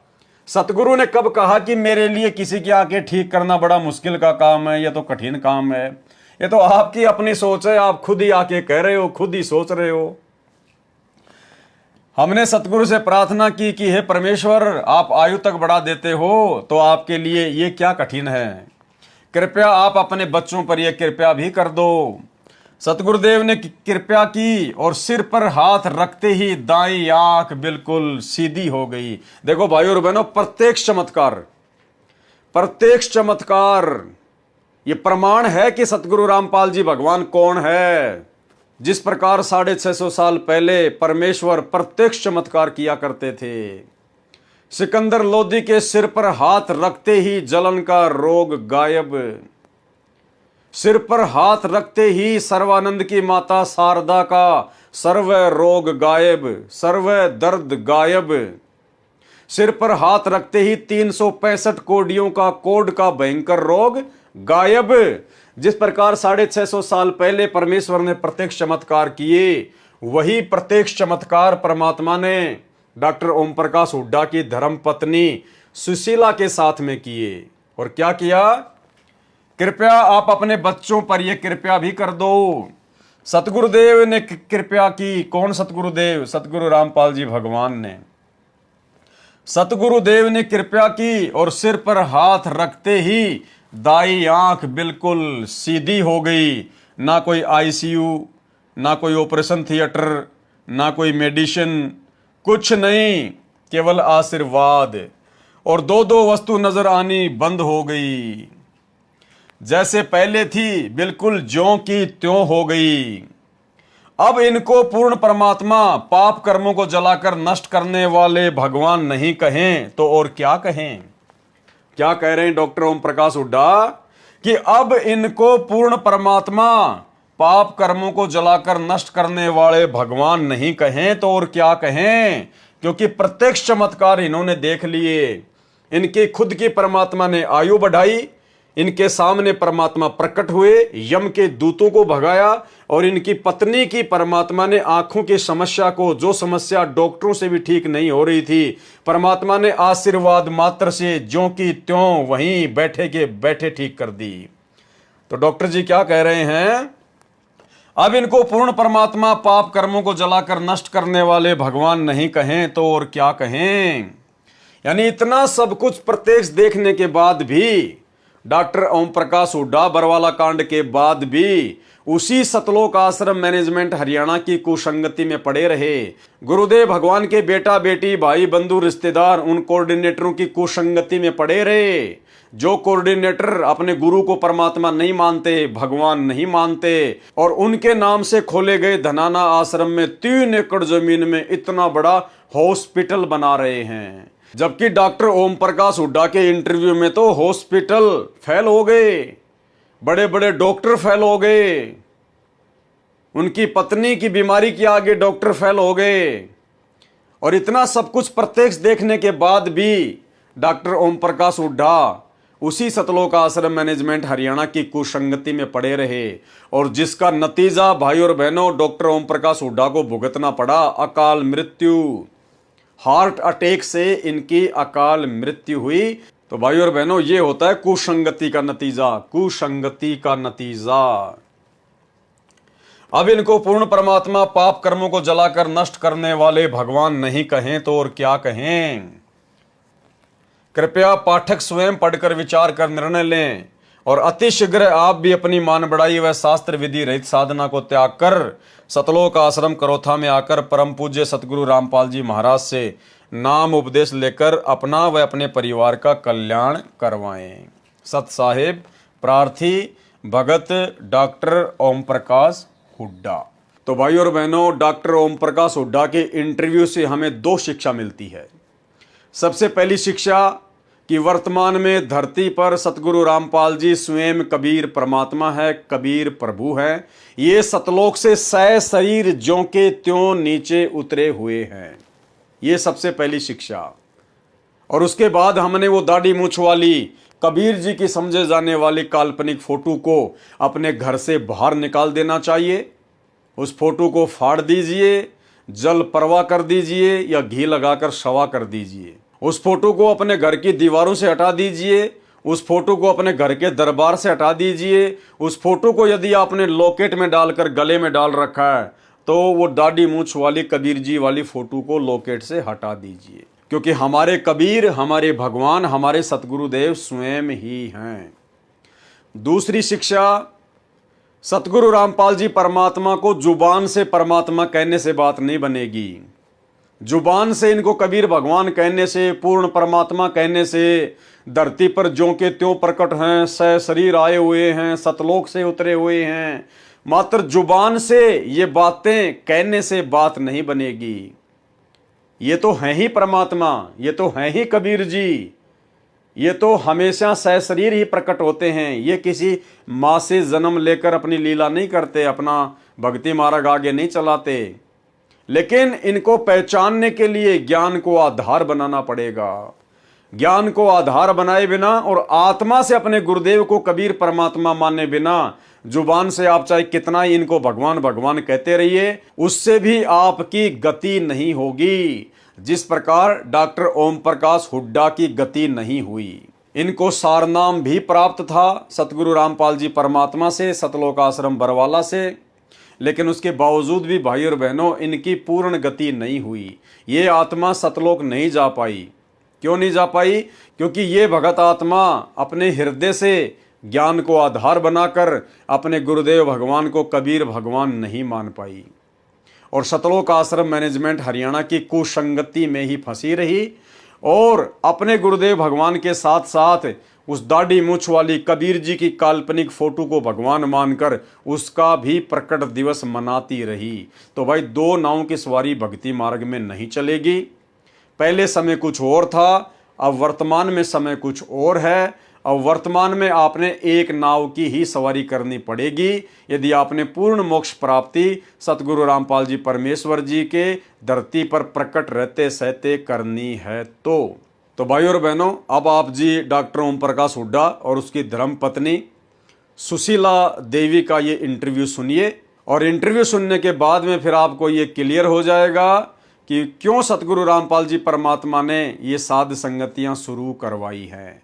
सतगुरु ने कब कहा कि मेरे लिए किसी की आंखें ठीक करना बड़ा मुश्किल का काम है, ये तो कठिन काम है। ये तो आपकी अपनी सोच है, आप खुद ही आके कह रहे हो, खुद ही सोच रहे हो। हमने सतगुरु से प्रार्थना की कि हे परमेश्वर आप आयु तक बढ़ा देते हो तो आपके लिए ये क्या कठिन है, कृपया आप अपने बच्चों पर यह कृपया भी कर दो। सतगुरुदेव ने कृपया की और सिर पर हाथ रखते ही दाई आंख बिल्कुल सीधी हो गई। देखो भाइयों और बहनों, प्रत्यक्ष चमत्कार, प्रत्यक्ष चमत्कार, ये प्रमाण है कि सतगुरु रामपाल जी भगवान कौन है। जिस प्रकार 650 साल पहले परमेश्वर प्रत्यक्ष चमत्कार किया करते थे। सिकंदर लोदी के सिर पर हाथ रखते ही जलन का रोग गायब। सिर पर हाथ रखते ही सर्वानंद की माता शारदा का सर्व रोग गायब, सर्व दर्द गायब। सिर पर हाथ रखते ही 365 कोडियों का कोड का भयंकर रोग गायब। जिस प्रकार 650 साल पहले परमेश्वर ने प्रत्यक्ष चमत्कार किए, वही प्रत्यक्ष चमत्कार परमात्मा ने डॉक्टर ओम प्रकाश हुड्डा की धर्म पत्नी सुशीला के साथ में किए। और क्या किया? कृपया आप अपने बच्चों पर यह कृपया भी कर दो। सतगुरुदेव ने कृपया की। कौन सतगुरुदेव? सतगुरु रामपाल जी भगवान ने। सतगुरुदेव ने कृपया की और सिर पर हाथ रखते ही दाई आंख बिल्कुल सीधी हो गई। ना कोई आईसीयू, ना कोई ऑपरेशन थिएटर, ना कोई मेडिसिन, कुछ नहीं, केवल आशीर्वाद। और दो दो वस्तु नजर आनी बंद हो गई। जैसे पहले थी बिल्कुल ज्यों की त्यों हो गई। अब इनको पूर्ण परमात्मा पाप कर्मों को जलाकर नष्ट करने वाले भगवान नहीं कहें तो और क्या कहें? क्या कह रहे हैं डॉक्टर ओम प्रकाश हुड्डा? कि अब इनको पूर्ण परमात्मा पाप कर्मों को जलाकर नष्ट करने वाले भगवान नहीं कहें तो और क्या कहें? क्योंकि प्रत्यक्ष चमत्कार इन्होंने देख लिए। इनकी खुद की परमात्मा ने आयु बढ़ाई, इनके सामने परमात्मा प्रकट हुए, यम के दूतों को भगाया, और इनकी पत्नी की परमात्मा ने आंखों की समस्या को, जो समस्या डॉक्टरों से भी ठीक नहीं हो रही थी, परमात्मा ने आशीर्वाद मात्र से ज्यों की त्यों वहीं बैठे के बैठे ठीक कर दी। तो डॉक्टर जी क्या कह रहे हैं? अब इनको पूर्ण परमात्मा पाप कर्मों को जलाकर नष्ट करने वाले भगवान नहीं कहें तो और क्या कहें? यानी इतना सब कुछ प्रत्यक्ष देखने के बाद भी, डॉक्टर ओम प्रकाश हुड्डा बरवाला कांड के बाद भी उसी सतलोक आश्रम मैनेजमेंट हरियाणा की कुसंगति में पड़े रहे। गुरुदेव भगवान के बेटा बेटी भाई बंधु रिश्तेदार उन कोऑर्डिनेटरों की कुसंगति में पड़े रहे। जो कोऑर्डिनेटर अपने गुरु को परमात्मा नहीं मानते, भगवान नहीं मानते, और उनके नाम से खोले गए धनाना आश्रम में 3 एकड़ जमीन में इतना बड़ा हॉस्पिटल बना रहे हैं। जबकि डॉक्टर ओम प्रकाश हुड्डा के इंटरव्यू में तो हॉस्पिटल फेल हो गए, बड़े बड़े डॉक्टर फेल हो गए, उनकी पत्नी की बीमारी के आगे डॉक्टर फेल हो गए। और इतना सब कुछ प्रत्यक्ष देखने के बाद भी डॉक्टर ओम प्रकाश हुड्डा उसी सतलोक आश्रम मैनेजमेंट हरियाणा की कुसंगति में पड़े रहे, और जिसका नतीजा भाई और बहनों डॉक्टर ओम प्रकाश हुड्डा को भुगतना पड़ा, अकाल मृत्यु। हार्ट अटैक से इनकी अकाल मृत्यु हुई। तो भाई और बहनों, ये होता है कुसंगति का नतीजा, कुसंगति का नतीजा। अब इनको पूर्ण परमात्मा पाप कर्मों को जलाकर नष्ट करने वाले भगवान नहीं कहें तो और क्या कहें? कृपया पाठक स्वयं पढ़कर विचार कर निर्णय लें, और अति शीघ्र आप भी अपनी मान बढ़ाई व शास्त्र विधि रहित साधना को त्याग कर सतलोक आश्रम करोथा में आकर परम पूज्य सतगुरु रामपाल जी महाराज से नाम उपदेश लेकर अपना व अपने परिवार का कल्याण करवाएं। सत साहेब, प्रार्थी, भगत डॉक्टर ओम प्रकाश हुड्डा। तो भाई और बहनों, डॉक्टर ओम प्रकाश हुड्डा के इंटरव्यू से हमें 2 शिक्षा मिलती है। सबसे पहली शिक्षा कि वर्तमान में धरती पर सतगुरु रामपाल जी स्वयं कबीर परमात्मा है, कबीर प्रभु है। ये सतलोक से शरीर ज्यों के त्यों नीचे उतरे हुए हैं। ये सबसे पहली शिक्षा। और उसके बाद हमने वो दाढ़ी मूछ वाली कबीर जी की समझे जाने वाली काल्पनिक फोटो को अपने घर से बाहर निकाल देना चाहिए। उस फोटो को फाड़ दीजिए, जल परवा कर दीजिए या घी लगाकर शवा कर दीजिए। उस फोटो को अपने घर की दीवारों से हटा दीजिए। उस फोटो को अपने घर के दरबार से हटा दीजिए। उस फोटो को यदि आपने लॉकेट में डालकर गले में डाल रखा है तो वो दाढ़ी मूछ वाली कबीर जी वाली फोटो को लॉकेट से हटा दीजिए, क्योंकि हमारे कबीर, हमारे भगवान, हमारे सतगुरुदेव स्वयं ही हैं। दूसरी शिक्षा, सतगुरु रामपाल जी परमात्मा को जुबान से परमात्मा कहने से बात नहीं बनेगी। जुबान से इनको कबीर भगवान कहने से, पूर्ण परमात्मा कहने से, धरती पर ज्यों के त्यों प्रकट हैं, शरीर आए हुए हैं, सतलोक से उतरे हुए हैं, मात्र जुबान से ये बातें कहने से बात नहीं बनेगी। ये तो हैं ही परमात्मा, ये तो हैं ही कबीर जी, ये तो हमेशा सशरीर ही प्रकट होते हैं। ये किसी माँ से जन्म लेकर अपनी लीला नहीं करते, अपना भक्ति मार्ग आगे नहीं चलाते। लेकिन इनको पहचानने के लिए ज्ञान को आधार बनाना पड़ेगा। ज्ञान को आधार बनाए बिना और आत्मा से अपने गुरुदेव को कबीर परमात्मा माने बिना जुबान से आप चाहे कितना ही इनको भगवान भगवान कहते रहिए, उससे भी आपकी गति नहीं होगी। जिस प्रकार डॉक्टर ओम प्रकाश हुड्डा की गति नहीं हुई। इनको सारनाम भी प्राप्त था सतगुरु रामपाल जी परमात्मा से, सतलोक आश्रम बरवाला से, लेकिन उसके बावजूद भी भाई और बहनों इनकी पूर्ण गति नहीं हुई। ये आत्मा सतलोक नहीं जा पाई। क्यों नहीं जा पाई? क्योंकि ये भगत आत्मा अपने हृदय से ज्ञान को आधार बनाकर अपने गुरुदेव भगवान को कबीर भगवान नहीं मान पाई और सतलोक आश्रम मैनेजमेंट हरियाणा की कुसंगति में ही फंसी रही और अपने गुरुदेव भगवान के साथ साथ उस दाढ़ी मूछ वाली कबीर जी की काल्पनिक फोटो को भगवान मानकर उसका भी प्रकट दिवस मनाती रही। तो भाई, दो नावों की सवारी भक्ति मार्ग में नहीं चलेगी। पहले समय कुछ और था, अब वर्तमान में समय कुछ और है। अब वर्तमान में आपने एक नाव की ही सवारी करनी पड़ेगी यदि आपने पूर्ण मोक्ष प्राप्ति सतगुरु रामपाल जी परमेश्वर जी के धरती पर प्रकट रहते सहते करनी है। तो भाई और बहनों, अब आप जी डॉक्टर ओम प्रकाश हुड्डा और उसकी धर्म पत्नी सुशीला देवी का ये इंटरव्यू सुनिए और इंटरव्यू सुनने के बाद में फिर आपको ये क्लियर हो जाएगा कि क्यों सतगुरु रामपाल जी परमात्मा ने ये साध संगतियां शुरू करवाई हैं।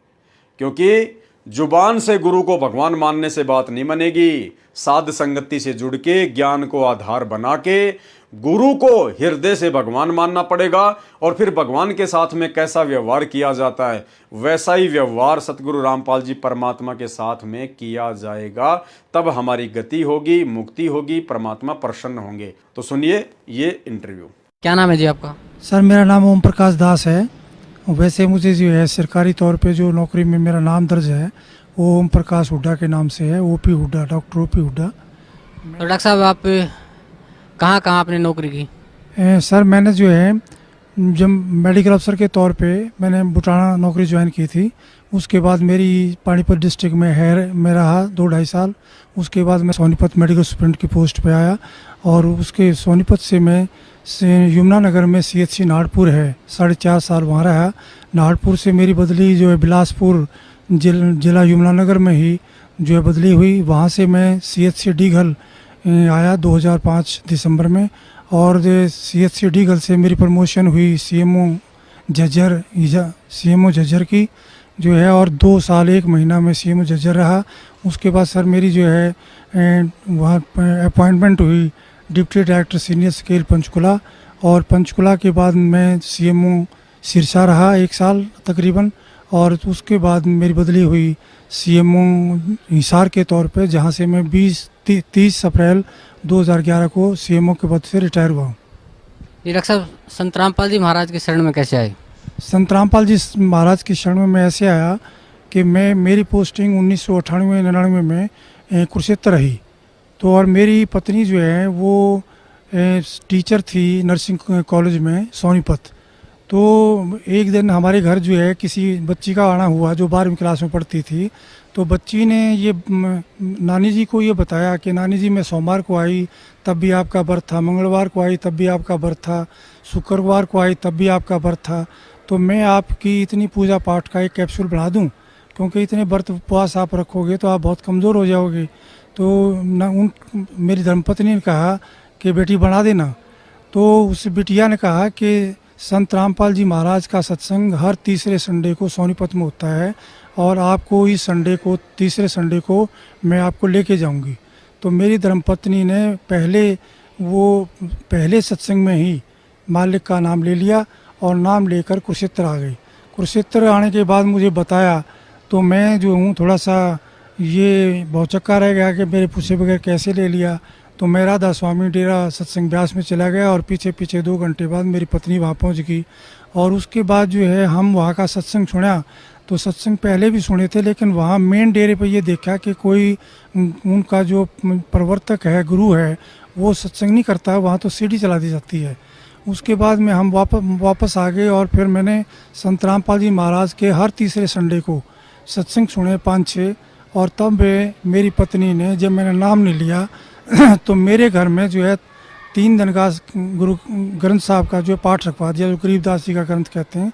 क्योंकि जुबान से गुरु को भगवान मानने से बात नहीं बनेगी। साध संगति से जुड़ के ज्ञान को आधार बना के गुरु को हृदय से भगवान मानना पड़ेगा और फिर भगवान के साथ में कैसा व्यवहार किया जाता है वैसा ही व्यवहार सतगुरु रामपाल जी परमात्मा के साथ में किया जाएगा। तब हमारी गति होगी, मुक्ति होगी, परमात्मा प्रसन्न होंगे। तो सुनिए ये इंटरव्यू। क्या नाम है जी आपका? सर, मेरा नाम ओम प्रकाश दास है। वैसे मुझे जो है सरकारी तौर पे जो नौकरी में मेरा नाम दर्ज है वो ओम प्रकाश हुड्डा के नाम से है, OP Hooda, doctor OP Hooda. तो डॉक्टर साहब, आप कहाँ कहाँ आपने नौकरी की? सर, मैंने जो है जब मेडिकल अफसर के तौर पे मैंने बुटाना नौकरी ज्वाइन की थी। उसके बाद मेरी पानीपत डिस्ट्रिक्ट में है मैं रहा 2-2.5 साल। उसके बाद मैं सोनीपत मेडिकल सुपरिटेंडेंट की पोस्ट पे आया और उसके सोनीपत से मैं यमुनानगर में CHC नाहरपुर है 4.5 साल वहाँ रहा। नाहरपुर से मेरी बदली जो है बिलासपुर जिला यमुनानगर में ही जो है बदली हुई। वहाँ से मैं CHC डीघल आया 2005 दिसंबर में और CHC डीघल से मेरी प्रमोशन हुई CMO झज्जर की जो है और 2 साल 1 महीना में CMO झज्जर रहा। उसके बाद सर मेरी जो है वहाँ अपॉइंटमेंट हुई deputy director senior scale Panchkula और पंचकुला के बाद मैं CMO सिरसा रहा 1 साल तकरीबन और उसके बाद मेरी बदली हुई CMO हिसार के तौर पे जहाँ से मैं 30 अप्रैल 2011 को CMO के पद से रिटायर हुआ हूँ। ये डॉक्टर साहब, संत रामपाल जी महाराज के शरण में कैसे आए? संत रामपाल जी महाराज की शरण में मैं ऐसे आया कि मेरी पोस्टिंग 1998-99 में कुरुक्षेत्र रही। तो और मेरी पत्नी जो है वो टीचर थी नर्सिंग कॉलेज में सोनीपत। तो एक दिन हमारे घर जो है किसी बच्ची का आना हुआ जो 12वीं क्लास में पढ़ती थी। तो बच्ची ने ये नानी जी को ये बताया कि नानी जी मैं सोमवार को आई तब भी आपका व्रत था, मंगलवार को आई तब भी आपका व्रत था, शुक्रवार को आई तब भी आपका व्रत था। तो मैं आपकी इतनी पूजा पाठ का एक कैप्सूल बना दूं, क्योंकि इतने व्रत उपवास आप रखोगे तो आप बहुत कमज़ोर हो जाओगे। तो मेरी धर्मपत्नी ने कहा कि बेटी बना देना। तो उस बिटिया ने कहा कि संत रामपाल जी महाराज का सत्संग हर तीसरे संडे को सोनीपत में होता है और आपको इस संडे को तीसरे संडे को मैं आपको लेके जाऊंगी। तो मेरी धर्मपत्नी ने पहले सत्संग में ही मालिक का नाम ले लिया और नाम लेकर कुरुक्षेत्र आ गई। कुरुक्षेत्र आने के बाद मुझे बताया तो मैं जो हूँ थोड़ा सा ये भौचक्का रह गया कि मेरे पूछे बगैर कैसे ले लिया। तो मैं राधा स्वामी डेरा सत्संग ब्यास में चला गया और पीछे 2 घंटे बाद मेरी पत्नी वहाँ पहुँच गई। और उसके बाद जो है हम वहाँ का सत्संग सुना। तो सत्संग पहले भी सुने थे लेकिन वहाँ मेन डेरे पे ये देखा कि कोई उनका जो प्रवर्तक है, गुरु है, वो सत्संग नहीं करता। वहाँ तो सीढ़ी चला दी जाती है। उसके बाद में हम वापस आ गए और फिर मैंने संत रामपाल जी महाराज के हर तीसरे संडे को सत्संग सुने 5-6। और तब मेरी पत्नी ने, जब मैंने नाम नहीं लिया तो मेरे घर में जो है 3 दिन का गुरु ग्रंथ साहब का जो पाठ रखवा दिया, जो गरीबदास जी का ग्रंथ कहते हैं।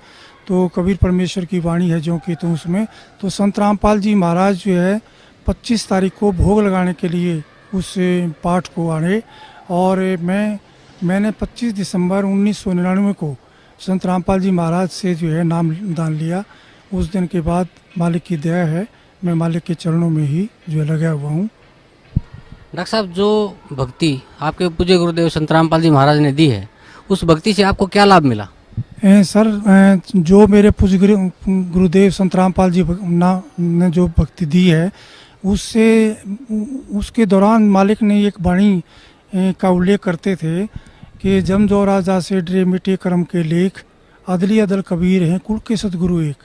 तो कबीर परमेश्वर की वाणी है जो कि, तो उसमें तो संत रामपाल जी महाराज जो है 25 तारीख को भोग लगाने के लिए उस पाठ को आए। और मैंने 25 दिसंबर 1999 को संत रामपाल जी महाराज से जो है नाम दान लिया। उस दिन के बाद मालिक की दया है, मैं मालिक के चरणों में ही जो है लगा हुआ हूँ। डॉक्टर साहब, जो भक्ति आपके पूज्य गुरुदेव संत रामपाल जी महाराज ने दी है, उस भक्ति से आपको क्या लाभ मिला? सर, जो मेरे पूज्य गुरुदेव संत रामपाल जी ने जो भक्ति दी है, उसके दौरान मालिक ने एक वाणी का उल्लेख करते थे कि जम जो राजा से डरे मिटे कर्म के लेख, अदली अदल कबीर हैं कुल के सतगुरु एक।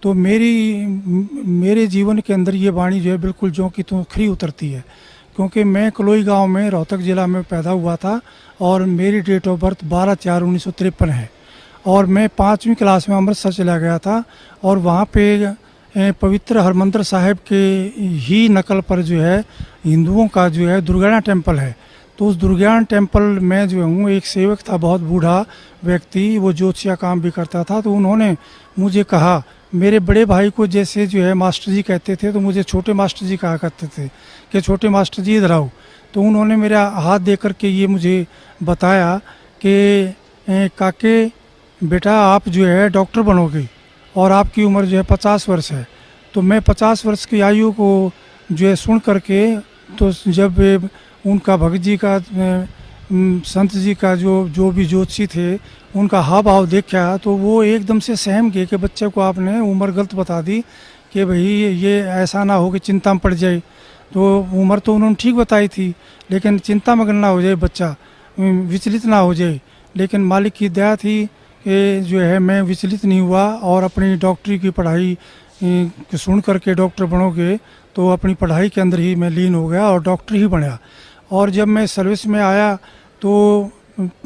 तो मेरे जीवन के अंदर ये वाणी जो है बिल्कुल जो कि तो खरी उतरती है, क्योंकि मैं कलोई गांव में रोहतक ज़िला में पैदा हुआ था और मेरी डेट ऑफ बर्थ 12/4/1953 है। और मैं 5वीं क्लास में अमृतसर चला गया था और वहाँ पे पवित्र हरमंदिर साहिब के ही नकल पर जो है हिंदुओं का जो है दुर्गाना टेम्पल है। तो उस दुर्गाना टेम्पल में जो हूँ, एक सेवक था, बहुत बूढ़ा व्यक्ति, वो ज्योतिषिया काम भी करता था। तो उन्होंने मुझे कहा, मेरे बड़े भाई को जैसे जो है मास्टर जी कहते थे, तो मुझे छोटे मास्टर जी कहा करते थे कि छोटे मास्टर जी इधर आओ। तो उन्होंने मेरा हाथ दे करके ये मुझे बताया कि काके बेटा, आप जो है डॉक्टर बनोगे और आपकी उम्र जो है 50 वर्ष है। तो मैं 50 वर्ष की आयु को जो है सुन करके, तो जब उनका भगत जी का संत जी का जो भी ज्योतिषी थे, उनका हाव भाव देखा, तो वो एकदम से सहम गए कि बच्चे को आपने उम्र गलत बता दी कि भाई ये ऐसा ना हो कि चिंता में पड़ जाए। तो उम्र तो उन्होंने ठीक बताई थी, लेकिन चिंता मगन ना हो जाए बच्चा, विचलित ना हो जाए। लेकिन मालिक की दया थी कि जो है मैं विचलित नहीं हुआ और अपनी डॉक्टरी की पढ़ाई सुन करके डॉक्टर बनोगे, तो अपनी पढ़ाई के अंदर ही मैं लीन हो गया और डॉक्टर ही बना। और जब मैं सर्विस में आया तो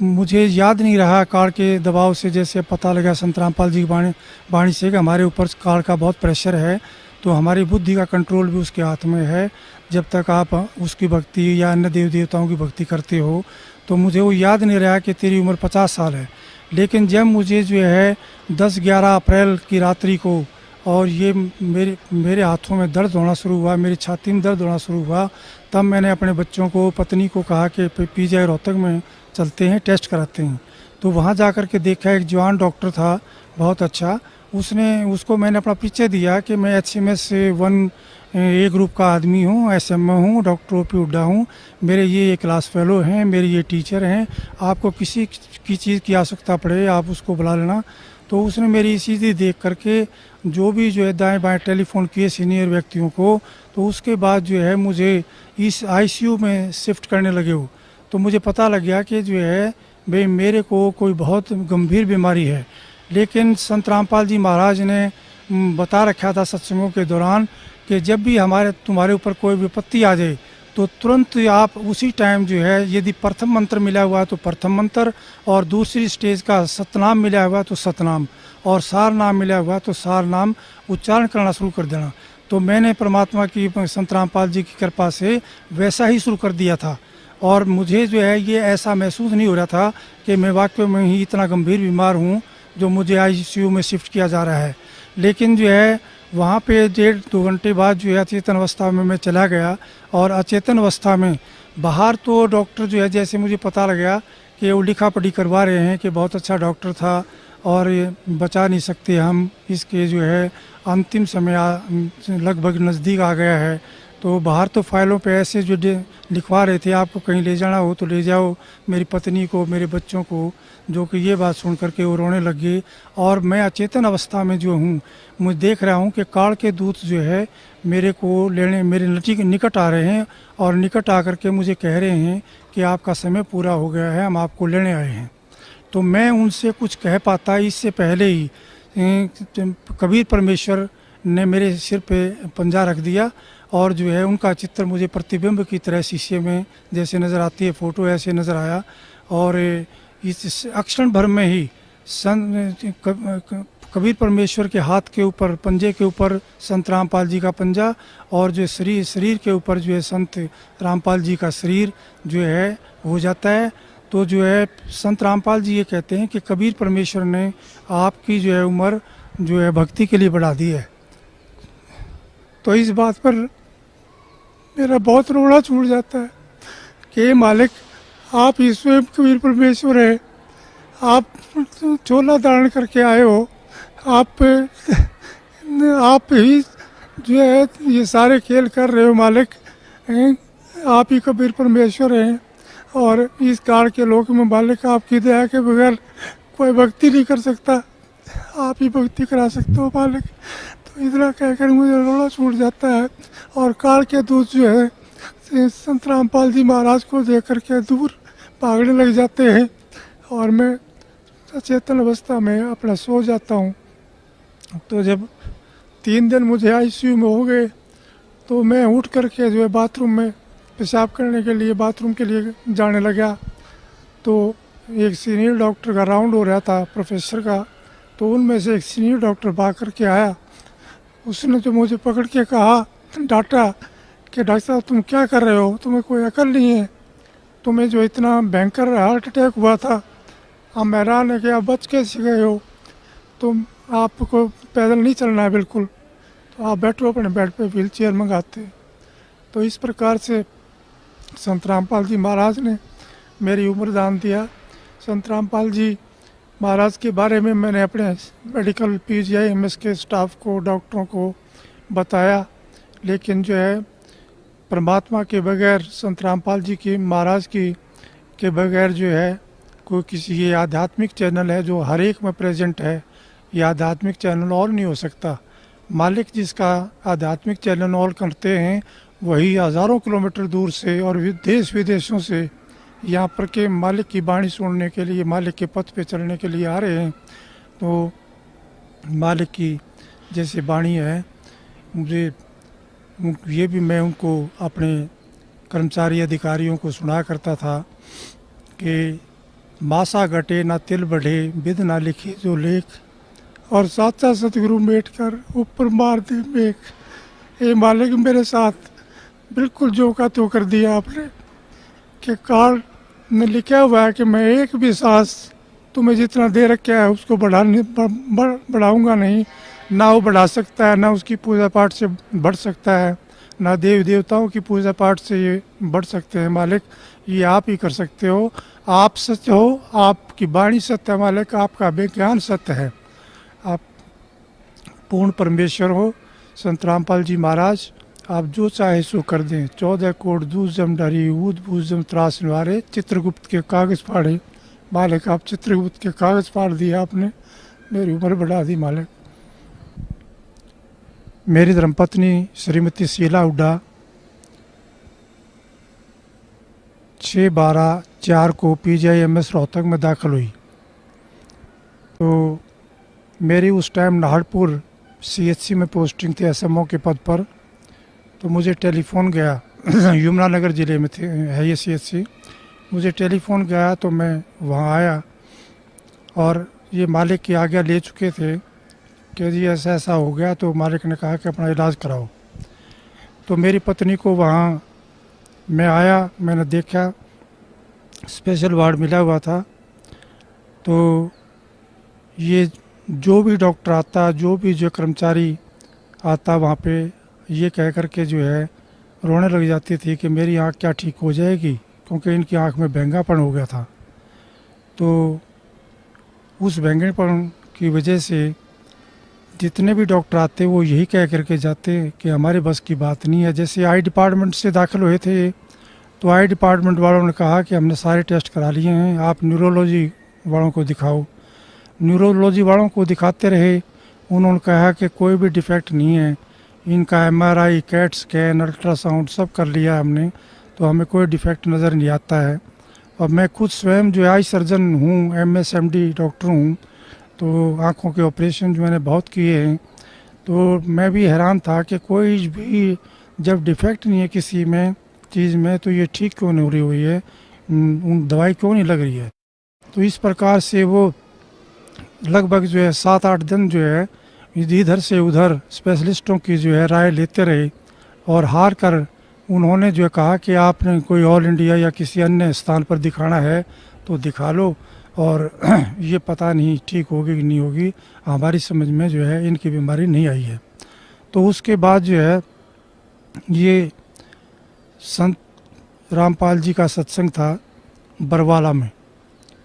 मुझे याद नहीं रहा काल के दबाव से, जैसे पता लगा संत रामपाल जी की वाणी से कि हमारे ऊपर काल का बहुत प्रेशर है, तो हमारी बुद्धि का कंट्रोल भी उसके हाथ में है। जब तक आप उसकी भक्ति या अन्य देव देवताओं की भक्ति करते हो, तो मुझे वो याद नहीं रहा कि तेरी उम्र 50 साल है। लेकिन जब मुझे जो है 10-11 अप्रैल की रात्रि को और ये मेरे हाथों में दर्द होना शुरू हुआ, मेरी छाती में दर्द होना शुरू हुआ, तब मैंने अपने बच्चों को, पत्नी को कहा कि PGI रोहतक में चलते हैं, टेस्ट कराते हैं। तो वहाँ जा कर के देखा, एक जवान डॉक्टर था, बहुत अच्छा। उसको मैंने अपना परिचय दिया कि मैं HMS 1A ग्रुप का आदमी हूँ, SMA हूँ, डॉक्टर OP हुड्डा हूँ, मेरे ये क्लास फेलो हैं, मेरे ये टीचर हैं, आपको किसी की चीज़ की आवश्यकता पड़े आप उसको बुला लेना। तो उसने मेरी सीधी देख करके जो है दाएं बाएं टेलीफोन किए सीनियर व्यक्तियों को। तो उसके बाद जो है मुझे इस ICU में शिफ्ट करने लगे हो। तो मुझे पता लग गया कि जो है भाई मेरे को कोई बहुत गंभीर बीमारी है। लेकिन संत रामपाल जी महाराज ने बता रखा था सत्संगों के दौरान कि जब भी तुम्हारे ऊपर कोई विपत्ति आ जाए, तो तुरंत आप उसी टाइम जो है, यदि प्रथम मंत्र मिला हुआ है तो प्रथम मंत्र, और दूसरी स्टेज का सतनाम मिला हुआ है तो सतनाम, और सार नाम मिला हुआ है तो सार नाम उच्चारण करना शुरू कर देना। तो मैंने परमात्मा की, संत रामपाल जी की कृपा से वैसा ही शुरू कर दिया था। और मुझे जो है ये ऐसा महसूस नहीं हो रहा था कि मैं वाकई में ही इतना गंभीर बीमार हूँ जो मुझे ICU में शिफ्ट किया जा रहा है। लेकिन जो है वहाँ पे 1.5-2 घंटे बाद जो है अचेतन अवस्था में मैं चला गया। और अचेतन अवस्था में बाहर तो डॉक्टर जो है, जैसे मुझे पता लगा कि वो लिखा पढ़ी करवा रहे हैं कि बहुत अच्छा डॉक्टर था और ये बचा नहीं सकते हम, इसके जो है अंतिम समय लगभग नज़दीक आ गया है। तो बाहर तो फाइलों पे ऐसे जो लिखवा रहे थे, आपको कहीं ले जाना हो तो ले जाओ मेरी पत्नी को, मेरे बच्चों को, जो कि ये बात सुन करके वो रोने लग गए। और मैं अचेतन अवस्था में जो हूँ, मैं देख रहा हूँ कि काल के दूत जो है मेरे को लेने मेरे निकट आ रहे हैं और निकट आकर के मुझे कह रहे हैं कि आपका समय पूरा हो गया है, हम आपको लेने आए हैं। तो मैं उनसे कुछ कह पाता इससे पहले ही कबीर परमेश्वर ने मेरे सिर पे पंजा रख दिया और जो है उनका चित्र मुझे प्रतिबिंब की तरह शीशे में जैसे नज़र आती है फ़ोटो, ऐसे नज़र आया। और इस क्षण भर में ही कबीर परमेश्वर के हाथ के ऊपर, पंजे के ऊपर संत रामपाल जी का पंजा, और जो शरीर के ऊपर जो है संत रामपाल जी का शरीर जो है हो जाता है। तो जो है संत रामपाल जी ये कहते हैं कि कबीर परमेश्वर ने आपकी जो है उम्र जो है भक्ति के लिए बढ़ा दी है। तो इस बात पर मेरा बहुत रोना छूट जाता है कि मालिक, आप ही स्वयं कबीर परमेश्वर है, आप चोला धारण करके आए हो, आप ही जो है ये सारे खेल कर रहे हो मालिक, आप ही कबीर परमेश्वर हैं। और इस काल के लोक में मालिक आपकी दया के बगैर कोई भक्ति नहीं कर सकता, आप ही भक्ति करा सकते हो मालिक। तो इतना कहकर मुझे रोना छूट जाता है। और काल के दूत जो है संत रामपाल जी महाराज को देख करके दूर भागने लग जाते हैं, और मैं अचेतन अवस्था में अपना सो जाता हूँ। तो जब 3 दिन मुझे आईसीयू में हो गए, तो मैं उठ करके जो है बाथरूम में पेशाब करने के लिए, बाथरूम के लिए जाने लगा। तो एक सीनियर डॉक्टर का राउंड हो रहा था, प्रोफेसर का। तो उनमें से एक सीनियर डॉक्टर भाग करके आया। उसने तो मुझे पकड़ के कहा, डांटा कि डॉक्टर साहब तुम क्या कर रहे हो, तुम्हें कोई अकल नहीं है, तुम्हें जो इतना भयंकर हार्ट अटैक हुआ था, हम हैरान है कि आप बच कैसे गए हो, तुम आपको पैदल नहीं चलना है बिल्कुल, तो आप बैठो अपने बेड पे, व्हील चेयर मंगाते। तो इस प्रकार से संत रामपाल जी महाराज ने मेरी उम्र दान दिया। संत रामपाल जी महाराज के बारे में मैंने अपने मेडिकल PGI-MS के स्टाफ को, डॉक्टरों को बताया, लेकिन जो है परमात्मा के बगैर, संत रामपाल जी की महाराज की के बगैर जो है कोई किसी, ये आध्यात्मिक चैनल है जो हर एक में प्रेजेंट है, ये आध्यात्मिक चैनल और नहीं हो सकता। मालिक जिसका आध्यात्मिक चैनल और करते हैं, वही हज़ारों किलोमीटर दूर से और देश विदेशों से यहाँ पर के मालिक की वाणी सुनने के लिए, मालिक के पथ पे चलने के लिए आ रहे हैं। तो मालिक की जैसे वाणी है, मुझे ये भी मैं उनको, अपने कर्मचारी अधिकारियों को सुना करता था कि मासा घटे ना तिल बढ़े, विध ना लिखी जो लेख, और साचा सतगुरु मेट कर ऊपर मार दे मेघ। ये मालिक मेरे साथ बिल्कुल जो का तो कर दिया आपने, कि काल ने लिखा हुआ है कि मैं एक भी सांस तुम्हें जितना दे रखा है उसको बढ़ाऊंगा नहीं, ना वो बढ़ा सकता है, ना उसकी पूजा पाठ से बढ़ सकता है, ना देव देवताओं की पूजा पाठ से ये बढ़ सकते हैं। मालिक ये आप ही कर सकते हो, आप सत्य हो, आपकी वाणी सत्य है मालिक, आपका विज्ञान सत्य है, आप पूर्ण परमेश्वर हो। संत रामपाल जी महाराज आप जो चाहे सो कर दें, 14 कोट दूध जम डरी, ऊद बूझ जम त्रास निवारे, चित्रगुप्त के कागज़ फाड़े। मालिक आप चित्रगुप्त के कागज़ फाड़ दिए आपने, मेरी उम्र बढ़ा दी मालिक। मेरी धर्मपत्नी श्रीमती शीला हुड्डा 6/12/4 को PGI-MS रोहतक में दाखिल हुई। तो मेरी उस टाइम नाहरपुर CHC में पोस्टिंग थी SMO के पद पर। तो मुझे टेलीफोन गया यमुनानगर ज़िले में थे है ये CHC, मुझे टेलीफोन गया तो मैं वहाँ आया, और ये मालिक की आज्ञा ले चुके थे कि जी ऐसा ऐसा हो गया। तो मालिक ने कहा कि अपना इलाज कराओ। तो मेरी पत्नी को वहाँ मैं आया, मैंने देखा स्पेशल वार्ड मिला हुआ था। तो ये जो भी डॉक्टर आता, जो भी जो कर्मचारी आता वहाँ पे, ये कह कर के जो है रोने लग जाती थी कि मेरी आँख क्या ठीक हो जाएगी, क्योंकि इनकी आँख में बैंगापन हो गया था। तो उस बैंगनपन की वजह से जितने भी डॉक्टर आते वो यही कह करके जाते कि हमारे बस की बात नहीं है। जैसे आई डिपार्टमेंट से दाखिल हुए थे, तो आई डिपार्टमेंट वालों ने कहा कि हमने सारे टेस्ट करा लिए हैं, आप न्यूरोलॉजी वालों को दिखाओ। न्यूरोलॉजी वालों को दिखाते रहे, उन्होंने कहा कि कोई भी डिफेक्ट नहीं है, इनका MRI, कैट स्कैन, अल्ट्रासाउंड सब कर लिया हमने, तो हमें कोई डिफेक्ट नज़र नहीं आता है। और मैं खुद स्वयं जो आई सर्जन हूँ, MSMD डॉक्टर हूँ, तो आँखों के ऑपरेशन जो मैंने बहुत किए हैं। तो मैं भी हैरान था कि कोई भी जब डिफेक्ट नहीं है किसी में चीज़ में, तो ये ठीक क्यों नहीं हो रही हुई है, दवाई क्यों नहीं लग रही है। तो इस प्रकार से वो लगभग जो है 7-8 दिन जो है इधर से उधर स्पेशलिस्टों की जो है राय लेते रहे, और हार कर उन्होंने जो कहा कि आपने कोई ऑल इंडिया या किसी अन्य स्थान पर दिखाना है तो दिखा लो, और ये पता नहीं ठीक होगी कि नहीं होगी, हमारी समझ में जो है इनकी बीमारी नहीं आई है। तो उसके बाद जो है ये संत रामपाल जी का सत्संग था बरवाला में,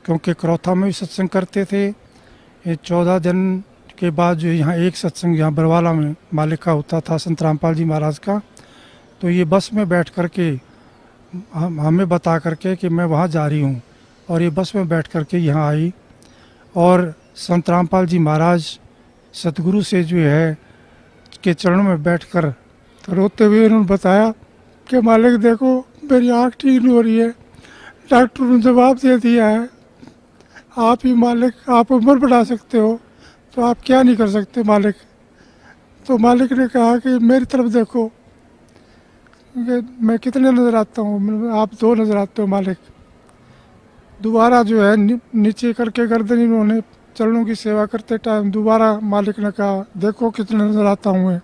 क्योंकि करौथा में भी सत्संग करते थे। ये 14 दिन के बाद जो यहाँ एक सत्संग यहाँ बरवाला में मालिक का होता था, संत रामपाल जी महाराज का। तो ये बस में बैठ कर के हमें बता करके कि मैं वहाँ जा रही हूँ, और ये बस में बैठ कर के यहाँ आई, और संत रामपाल जी महाराज सतगुरु से जो है के चरणों में बैठकर रोते हुए उन्होंने बताया कि मालिक देखो मेरी आँख ठीक नहीं हो रही है, डॉक्टर ने जवाब दे दिया है आप ही मालिक, आप उम्र बढ़ा सकते हो तो आप क्या नहीं कर सकते मालिक। तो मालिक ने कहा कि मेरी तरफ देखो, मैं कितने नज़र आता हूँ, आप 2 नज़र आते हो मालिक। दोबारा जो है नीचे करके गर्दन इन्होंने चरणों की सेवा करते टाइम दोबारा मालिक ने कहा देखो कितने नज़र आता हूँ मैं,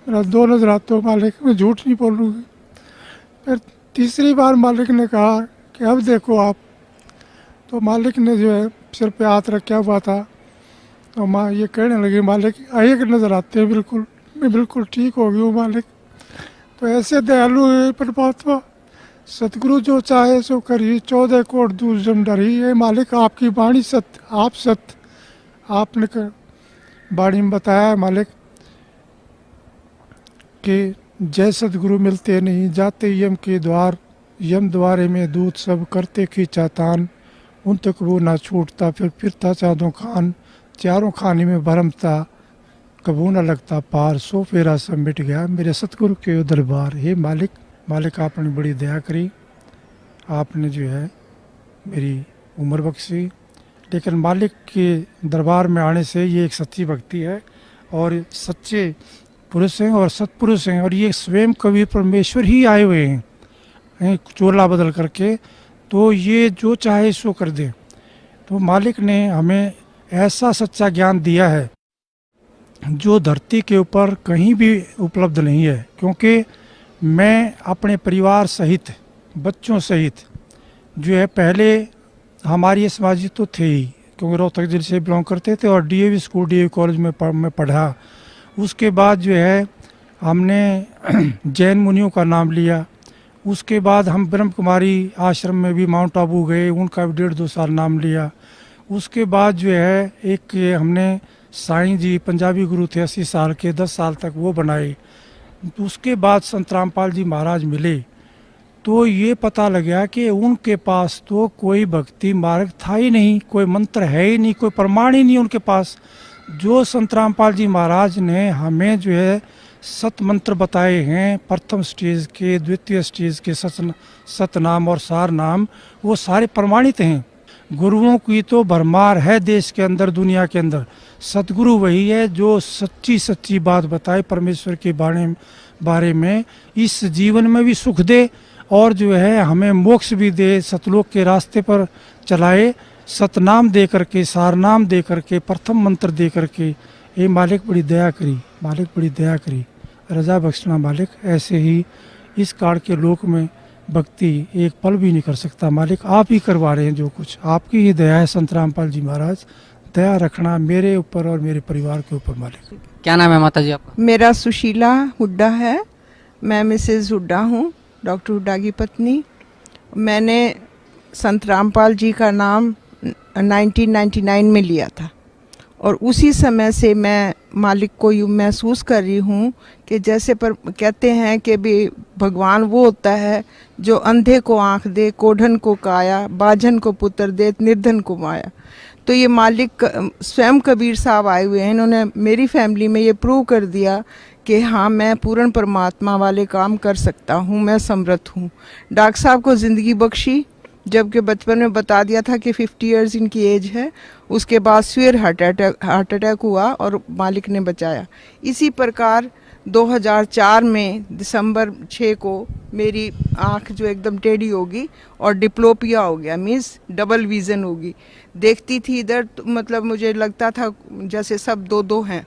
मेरा 2 नज़र आते हो मालिक, मैं झूठ नहीं बोलूँगी। फिर तीसरी बार मालिक ने कहा कि अब देखो आप, तो मालिक ने जो है सिर पे हाथ रखा हुआ था, तो माँ ये कहने लगी मालिक एक नज़र आते हैं बिल्कुल, मैं बिल्कुल ठीक हो गई हूँ मालिक। तो ऐसे दयालु है परमात्मा, सतगुरु जो चाहे सो करी, 14 कोट दूर जम डरी। ये मालिक आपकी वाणी सत्य, आप सत्य, आपने वाणी में बताया मालिक कि जय सतगुरु मिलते नहीं जाते यम के द्वार, यम द्वारे में दूत सब करते खींचा तान, उन तक वो ना छूटता फिरता चादों खान, चारों खाने में भरम था कबू न लगता पार, सो फेरा सब मिट गया मेरे सतगुरु के दरबार। हे मालिक, मालिक आपने बड़ी दया करी, आपने जो है मेरी उम्र बख्शी। लेकिन मालिक के दरबार में आने से ये एक सच्ची भक्ति है, और सच्चे पुरुष हैं और सत्पुरुष हैं, और ये स्वयं कवि परमेश्वर ही आए हुए हैं चोला बदल करके, तो ये जो चाहे सो कर दे। तो मालिक ने हमें ऐसा सच्चा ज्ञान दिया है जो धरती के ऊपर कहीं भी उपलब्ध नहीं है। क्योंकि मैं अपने परिवार सहित, बच्चों सहित जो है, पहले हमारी समाजी तो थे ही, क्योंकि रोहतक जिले से बिलोंग करते थे, और डीएवी स्कूल डीएवी कॉलेज में पढ़ा। उसके बाद जो है हमने जैन मुनियों का नाम लिया। उसके बाद हम ब्रह्म कुमारी आश्रम में भी माउंट आबू गए, उनका भी 1.5-2 साल नाम लिया। उसके बाद जो है एक हमने साईं जी पंजाबी गुरु थे 80 साल के, 10 साल तक वो बनाए। उसके बाद संत रामपाल जी महाराज मिले, तो ये पता लगा कि उनके पास तो कोई भक्ति मार्ग था ही नहीं, कोई मंत्र है ही नहीं, कोई प्रमाण ही नहीं उनके पास। जो संत रामपाल जी महाराज ने हमें जो है सत मंत्र बताए हैं, प्रथम स्टेज के, द्वितीय स्टेज के सतनाम और सार नाम, वो सारे प्रमाणित हैं। गुरुओं की तो भरमार है देश के अंदर, दुनिया के अंदर। सतगुरु वही है जो सच्ची सच्ची बात बताए परमेश्वर के बारे में, इस जीवन में भी सुख दे और जो है हमें मोक्ष भी दे, सतलोक के रास्ते पर चलाए, सतनाम दे करके, सारनाम दे करके, प्रथम मंत्र दे करके। ये मालिक बड़ी दया करी, मालिक बड़ी दया करी, रजा बख्शना मालिक। ऐसे ही इस काल के लोक में भक्ति एक पल भी नहीं कर सकता मालिक, आप ही करवा रहे हैं जो कुछ, आपकी ही दया है। संत रामपाल जी महाराज, दया रखना मेरे ऊपर और मेरे परिवार के ऊपर मालिक। क्या नाम है माता जी आपका? मेरा सुशीला हुड्डा है, मैं मिसेज हुड्डा हूँ, डॉक्टर हुड्डा की पत्नी। मैंने संत रामपाल जी का नाम 1999 में लिया था, और उसी समय से मैं मालिक को यूँ महसूस कर रही हूँ कि जैसे पर कहते हैं कि भी भगवान वो होता है जो अंधे को आँख दे, कोढ़न को काया, बाझन को पुत्र दे, निर्धन को माया। तो ये मालिक स्वयं कबीर साहब आए हुए हैं, इन्होंने मेरी फैमिली में ये प्रूव कर दिया कि हाँ, मैं पूर्ण परमात्मा वाले काम कर सकता हूँ, मैं समर्थ हूँ। डॉक्टर साहब को ज़िंदगी बख्शी, जबकि बचपन में बता दिया था कि 50 इयर्स इनकी एज है। उसके बाद फिर हार्ट अटैक हुआ और मालिक ने बचाया। इसी प्रकार 2004 में दिसंबर 6 को मेरी आँख जो एकदम टेढ़ी होगी और डिप्लोपिया हो गया, मीन्स डबल विज़न होगी। देखती थी इधर तो मतलब मुझे लगता था जैसे सब दो दो हैं।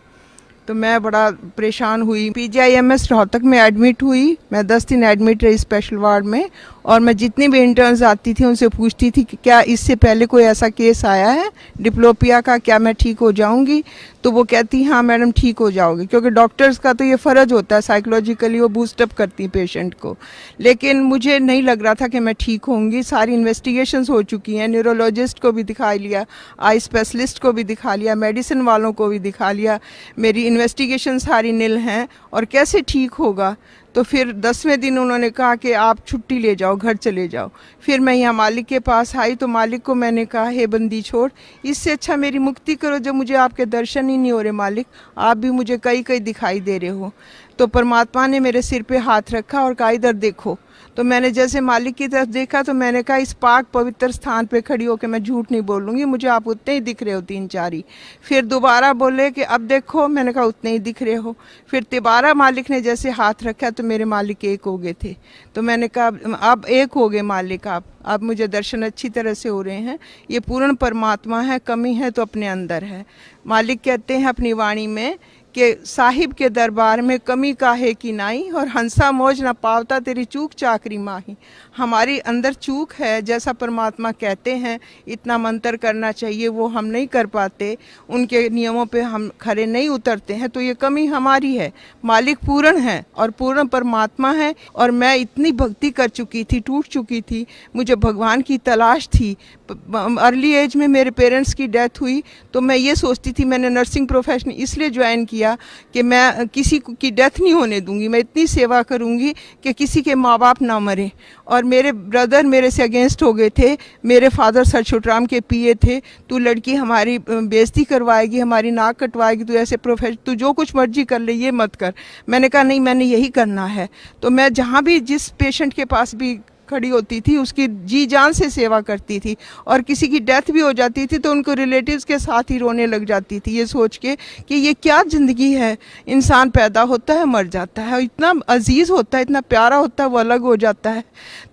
तो मैं बड़ा परेशान हुई। PGIMS रोहतक में एडमिट हुई। मैं 10 दिन एडमिट रही स्पेशल वार्ड में, और मैं जितनी भी इंटर्न्स आती थी उनसे पूछती थी कि क्या इससे पहले कोई ऐसा केस आया है डिप्लोपिया का, क्या मैं ठीक हो जाऊंगी? तो वो कहती हाँ मैडम ठीक हो जाओगे, क्योंकि डॉक्टर्स का तो ये फ़र्ज होता है, साइकोलॉजिकली वो बूस्टअप करती पेशेंट को। लेकिन मुझे नहीं लग रहा था कि मैं ठीक होंगी। सारी इन्वेस्टिगेशंस हो चुकी हैं, न्यूरोलॉजिस्ट को भी दिखा लिया, आई स्पेशलिस्ट को भी दिखा लिया, मेडिसिन वालों को भी दिखा लिया, मेरी इन्वेस्टिगेशन सारी निल हैं, और कैसे ठीक होगा? तो फिर 10वें दिन उन्होंने कहा कि आप छुट्टी ले जाओ, घर चले जाओ। फिर मैं यहाँ मालिक के पास आई तो मालिक को मैंने कहा हे बंदी छोड़, इससे अच्छा मेरी मुक्ति करो, जब मुझे आपके दर्शन ही नहीं हो रहे मालिक, आप भी मुझे कहीं कहीं दिखाई दे रहे हो। तो परमात्मा ने मेरे सिर पे हाथ रखा और कहा इधर देखो। तो मैंने जैसे मालिक की तरफ देखा तो मैंने कहा इस पाक पवित्र स्थान पे खड़ी होकर मैं झूठ नहीं बोलूँगी, मुझे आप उतने ही दिख रहे हो, 3-4 ही। फिर दोबारा बोले कि अब देखो, मैंने कहा उतने ही दिख रहे हो। फिर दोबारा मालिक ने जैसे हाथ रखा तो मेरे मालिक एक हो गए थे। तो मैंने कहा अब एक हो गए मालिक आप, अब मुझे दर्शन अच्छी तरह से हो रहे हैं। ये पूर्ण परमात्मा है, कमी है तो अपने अंदर है। मालिक कहते हैं अपनी वाणी में कि साहिब के दरबार में कमी काहे की नाई, और हंसा मौज न पावता तेरी चूक चाकरी माही। हमारी अंदर चूक है, जैसा परमात्मा कहते हैं इतना मंत्र करना चाहिए वो हम नहीं कर पाते, उनके नियमों पे हम खरे नहीं उतरते हैं, तो ये कमी हमारी है। मालिक पूर्ण है और पूर्ण परमात्मा है, और मैं इतनी भक्ति कर चुकी थी, टूट चुकी थी, मुझे भगवान की तलाश थी। अर्ली एज में मेरे पेरेंट्स की डेथ हुई तो मैं ये सोचती थी, मैंने नर्सिंग प्रोफेशन इसलिए ज्वाइन किया कि मैं किसी की डेथ नहीं होने दूंगी, मैं इतनी सेवा करूंगी कि किसी के माँ बाप ना मरे। और मेरे ब्रदर मेरे से अगेंस्ट हो गए थे। मेरे फादर सर छुटराम के PA थे, तू लड़की हमारी बेइज्जती करवाएगी, हमारी नाक कटवाएगी, तू ऐसे प्रोफेशन, तू जो कुछ मर्जी कर ले, ये मत कर। मैंने कहा नहीं, मैंने यही करना है। तो मैं जहाँ भी जिस पेशेंट के पास भी खड़ी होती थी उसकी जी जान से सेवा करती थी, और किसी की डेथ भी हो जाती थी तो उनको रिलेटिव्स के साथ ही रोने लग जाती थी, ये सोच के कि ये क्या ज़िंदगी है, इंसान पैदा होता है मर जाता है, इतना अजीज़ होता है, इतना प्यारा होता है, वो अलग हो जाता है,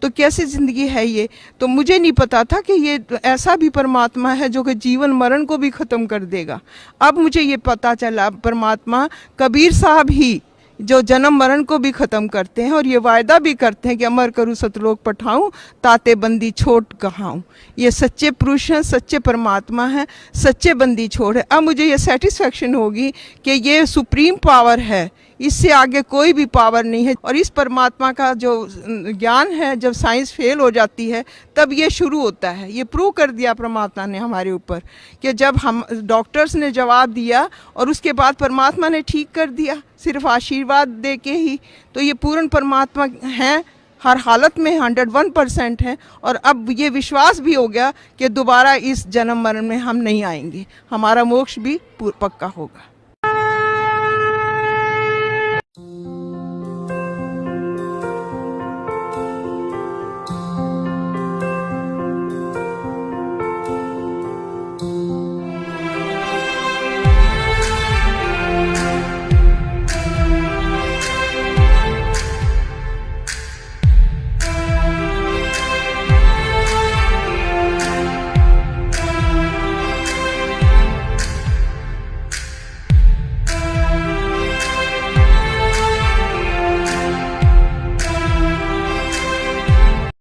तो कैसी ज़िंदगी है ये। तो मुझे नहीं पता था कि ये ऐसा भी परमात्मा है जो कि जीवन मरण को भी ख़त्म कर देगा। अब मुझे ये पता चला परमात्मा कबीर साहब ही जो जन्म मरण को भी ख़त्म करते हैं, और ये वायदा भी करते हैं कि अमर करूँ सतलोक पठाऊँ, ताते बंदी छोड़ कहाऊँ। ये सच्चे पुरुष हैं, सच्चे परमात्मा हैं, सच्चे बंदी छोड़ है। अब मुझे ये सेटिस्फेक्शन होगी कि ये सुप्रीम पावर है, इससे आगे कोई भी पावर नहीं है। और इस परमात्मा का जो ज्ञान है, जब साइंस फेल हो जाती है तब ये शुरू होता है। ये प्रूव कर दिया परमात्मा ने हमारे ऊपर कि जब हम डॉक्टर्स ने जवाब दिया और उसके बाद परमात्मा ने ठीक कर दिया, सिर्फ आशीर्वाद दे के ही। तो ये पूर्ण परमात्मा हैं, हर हालत में 101% है। और अब ये विश्वास भी हो गया कि दोबारा इस जन्म मरण में हम नहीं आएंगे, हमारा मोक्ष भी पक्का होगा।